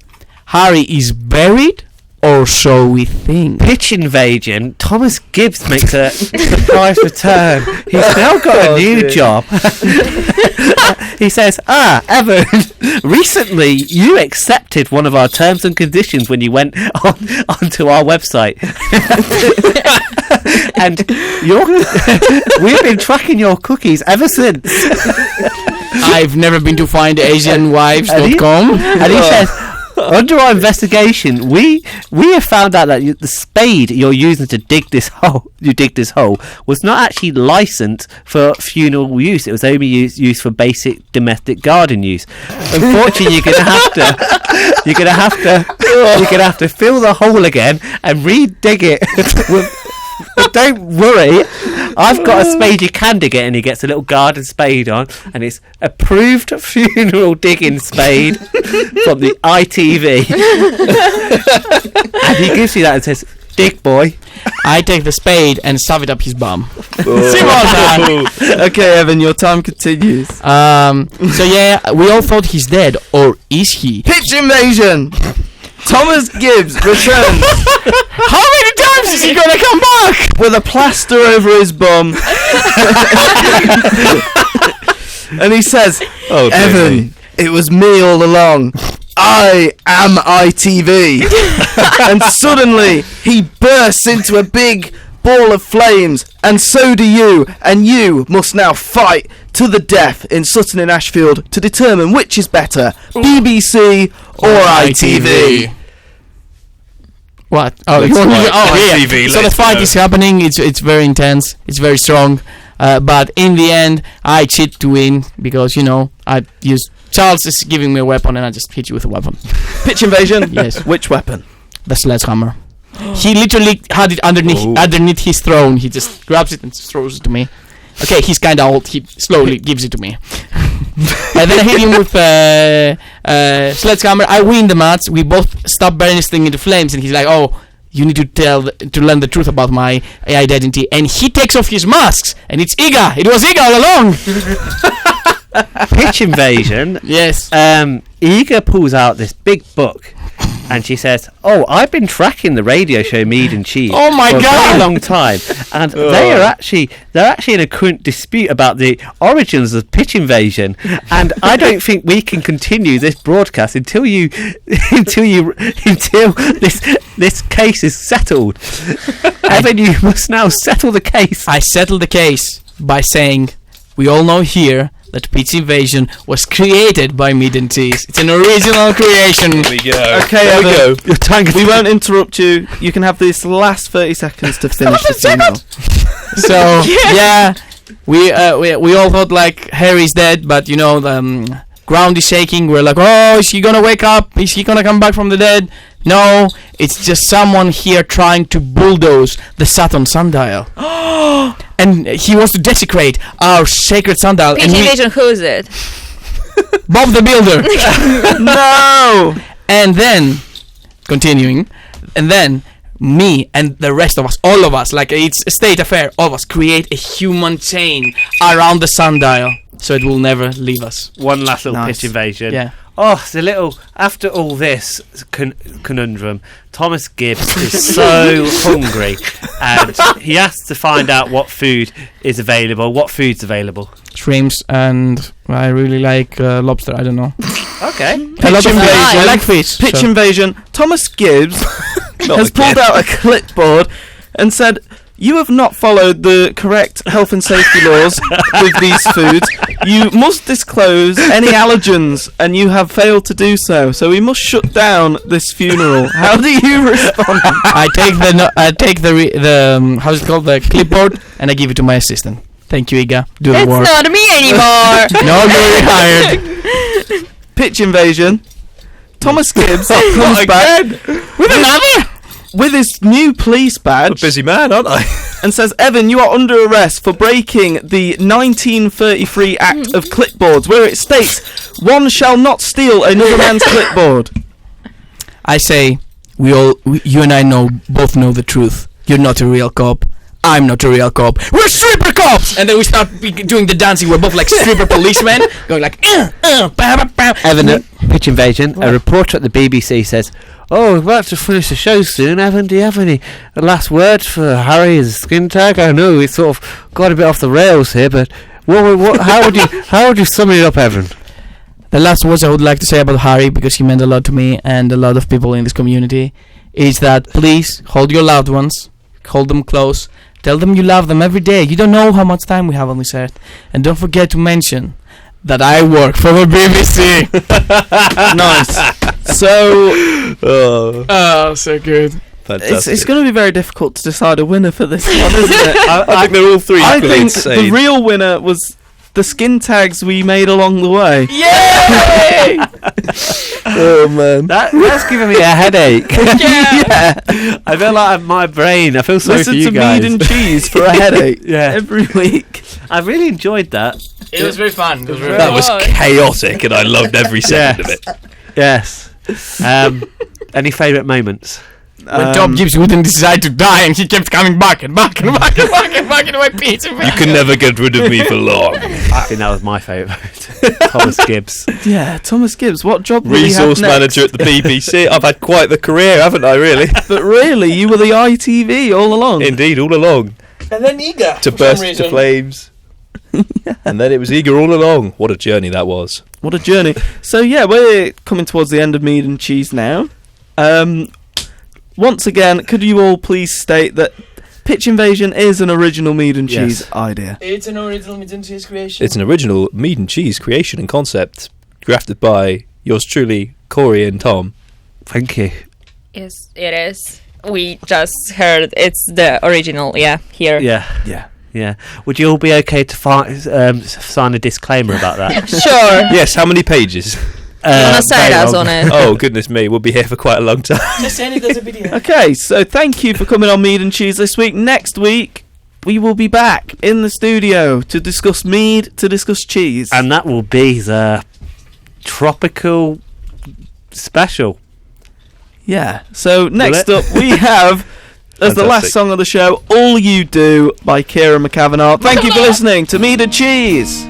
S4: Harry is buried, or so we think.
S1: Pitch invasion. Thomas Gibbs makes a surprise return. He's now got a new job. He says, "Evan, recently you accepted one of our terms and conditions when you went onto our website. And we've been tracking your cookies ever since."
S4: I've never been to find AsianWives.com.
S1: And he says, "Under our investigation, we have found out that the spade you're using to dig this hole, was not actually licensed for funeral use. It was only used for basic domestic garden use. Unfortunately, you're gonna have to fill the hole again and re-dig it." But don't worry, I've got a spade you can dig it, and he gets a little garden spade on, and it's approved funeral digging spade from the ITV. And he gives you that and says, "Dig, boy."
S4: I take the spade and shove it up his bum.
S2: Okay, Evan, your time continues.
S4: So yeah, we all thought he's dead, or is he?
S2: Pitch invasion. Thomas Gibbs returns.
S4: How many times is he gonna come back?
S2: With a plaster over his bum. And he says, "Evan, it was me all along. I am ITV." And suddenly he bursts into a big ball of flames, and so do you, and you must now fight to the death in Sutton and Ashfield to determine which is better, BBC or ITV.
S4: What? Oh,
S3: Let's
S4: you want me to,
S3: fight.
S4: yeah.
S3: ITV,
S4: So the
S3: let's
S4: fight
S3: go.
S4: is happening. It's very intense. It's very strong. But in the end, I cheat to win because I use Charles is giving me a weapon and I just hit you with a weapon.
S2: Pitch invasion.
S4: Yes.
S2: Which weapon?
S4: The sledgehammer. He literally had it underneath his throne. He just grabs it and throws it to me. Okay, he's kind of old. He slowly gives it to me. And then I hit him with sledgehammer. I win the match. We both stop burning this thing into flames, and he's like, "Oh, you need to learn the truth about my identity." And he takes off his masks, and it's Iga. It was Iga all along.
S1: Pitch invasion.
S4: Yes.
S1: Iga pulls out this big book, and she says, "Oh, I've been tracking the radio show Mead and Cheese
S4: Oh my
S1: for a
S4: God.
S1: very long time, and they're actually in a current dispute about the origins of pitch invasion, and I don't think we can continue this broadcast until this case is settled. Evan, you must now settle the case."
S4: I settled the case by saying, we all know here that Pitch Invasion was created by Mead and Cheese. It's an original creation.
S3: There we go.
S2: Okay,
S3: there we
S2: Evan.
S3: go.
S2: We won't interrupt you. You can have this last 30 seconds to finish the funeral.
S4: So yeah, we all thought like Harry's dead, but you know the ground is shaking. We're like, oh, is he gonna wake up? Is he gonna come back from the dead? No, it's just someone here trying to bulldoze the Saturn sundial. And he wants to desecrate our sacred sundial.
S5: Pitch
S4: And
S5: invasion, who is it?
S4: Bob the Builder.
S2: No!
S4: And then, continuing, and then me and the rest of us, all of us, like it's a state affair, all of us create a human chain around the sundial so it will never leave us.
S1: One last little
S2: Nice.
S1: pitch invasion.
S4: Yeah.
S1: Oh, it's a little. After all this conundrum, Thomas Gibbs is so hungry, and he has to find out what food is available. What food's available?
S4: Shrimps, and I really like lobster, I don't know.
S1: Okay.
S4: I like
S2: invasion.
S4: I like fish.
S2: Pitch
S4: so.
S2: Invasion. Thomas Gibbs has pulled out a clipboard and said, "You have not followed the correct health and safety laws with these foods. You must disclose any allergens, and you have failed to do so. So we must shut down this funeral." How do you respond?
S4: I take the how's it called, the clipboard, and I give it to my assistant. Thank you, Iga. Do the
S5: It's
S4: work.
S5: not me anymore.
S4: No, you're retired.
S2: Pitch Invasion. Thomas Gibbs comes back
S4: With another.
S2: with his new police
S3: I'm a
S2: badge
S3: busy man, aren't I?
S2: and says, "Evan, you are under arrest for breaking the 1933 Act of Clipboards, where it states, 'One shall not steal another man's clipboard.'"
S4: I say, you and I both know the truth. You're not a real cop. I'm not a real cop. We're stripper cops! And then we start doing the dancing. We're both like stripper policemen, going like, bah, bah, bah.
S1: Evan, pitch invasion. A reporter at the BBC says, "Oh, we're about to finish the show soon. Evan, do you have any last words for Harry the Skintag? I know we sort of got a bit off the rails here, but how would you sum it up, Evan?"
S4: The last words I would like to say about Harry, because he meant a lot to me and a lot of people in this community, is that please hold your loved ones, hold them close, tell them you love them every day. You don't know how much time we have on this earth. And don't forget to mention that I work for the BBC.
S2: Nice. So
S4: Oh, so good.
S3: Fantastic.
S2: it's going to be very difficult to decide a winner for this one, isn't it?
S3: I think they're all three
S2: I
S3: equally
S2: think
S3: insane.
S2: the real winner was the skin tags we made along the way.
S4: Yay!
S2: Oh man.
S1: That's giving me a headache.
S2: Yeah.
S1: I feel like my brain. I feel sorry
S2: Listen
S1: for you
S2: to
S1: guys.
S2: Mead and Cheese for a headache.
S1: Yeah.
S2: Every week.
S1: I really enjoyed that.
S4: It was very fun. It was very
S3: That was chaotic, and I loved every second of it.
S1: Yes. Any favourite moments?
S4: When Tom Gibbs wouldn't decide to die and he kept coming back and back and back and back and back into my pizza.
S3: You can never get rid of me for long.
S1: I think that was my favourite. Thomas Gibbs.
S2: Yeah, Thomas Gibbs. What job will he have
S3: Resource
S2: next?
S3: manager at the BBC. I've had quite the career, haven't I, really?
S2: But really, you were the ITV all along.
S3: Indeed, all along.
S4: And then Iga.
S3: To burst into flames. And then it was Iga all along. What a journey that was.
S2: What a journey. So yeah, we're coming towards the end of Mead and Cheese now. Once again, could you all please state that Pitch Invasion is an original Mead and Cheese
S1: Yes.
S2: idea?
S4: It's an original Mead and Cheese creation.
S3: It's an original Mead and Cheese creation and concept, crafted by yours truly, Corey and Tom.
S1: Thank you.
S5: Yes, it is. We just heard it's the original, here.
S1: Yeah. Yeah. Would you all be okay to sign a disclaimer about that?
S5: Sure.
S3: Yes, how many pages?
S5: You wanna say
S1: very
S5: us
S1: long.
S5: on it?
S3: Oh goodness me, we'll be here for quite a long time.
S4: Just saying, there's a video.
S2: Okay, so thank you for coming on Mead and Cheese this week. Next week, we will be back in the studio to discuss mead, to discuss cheese.
S1: And that will be the tropical special.
S2: Yeah, so next
S1: it?
S2: up we have, as the last
S3: Fantastic.
S2: song of the show, All You Do by Kieran McCavanagh. Thank you for listening to Mead and Cheese.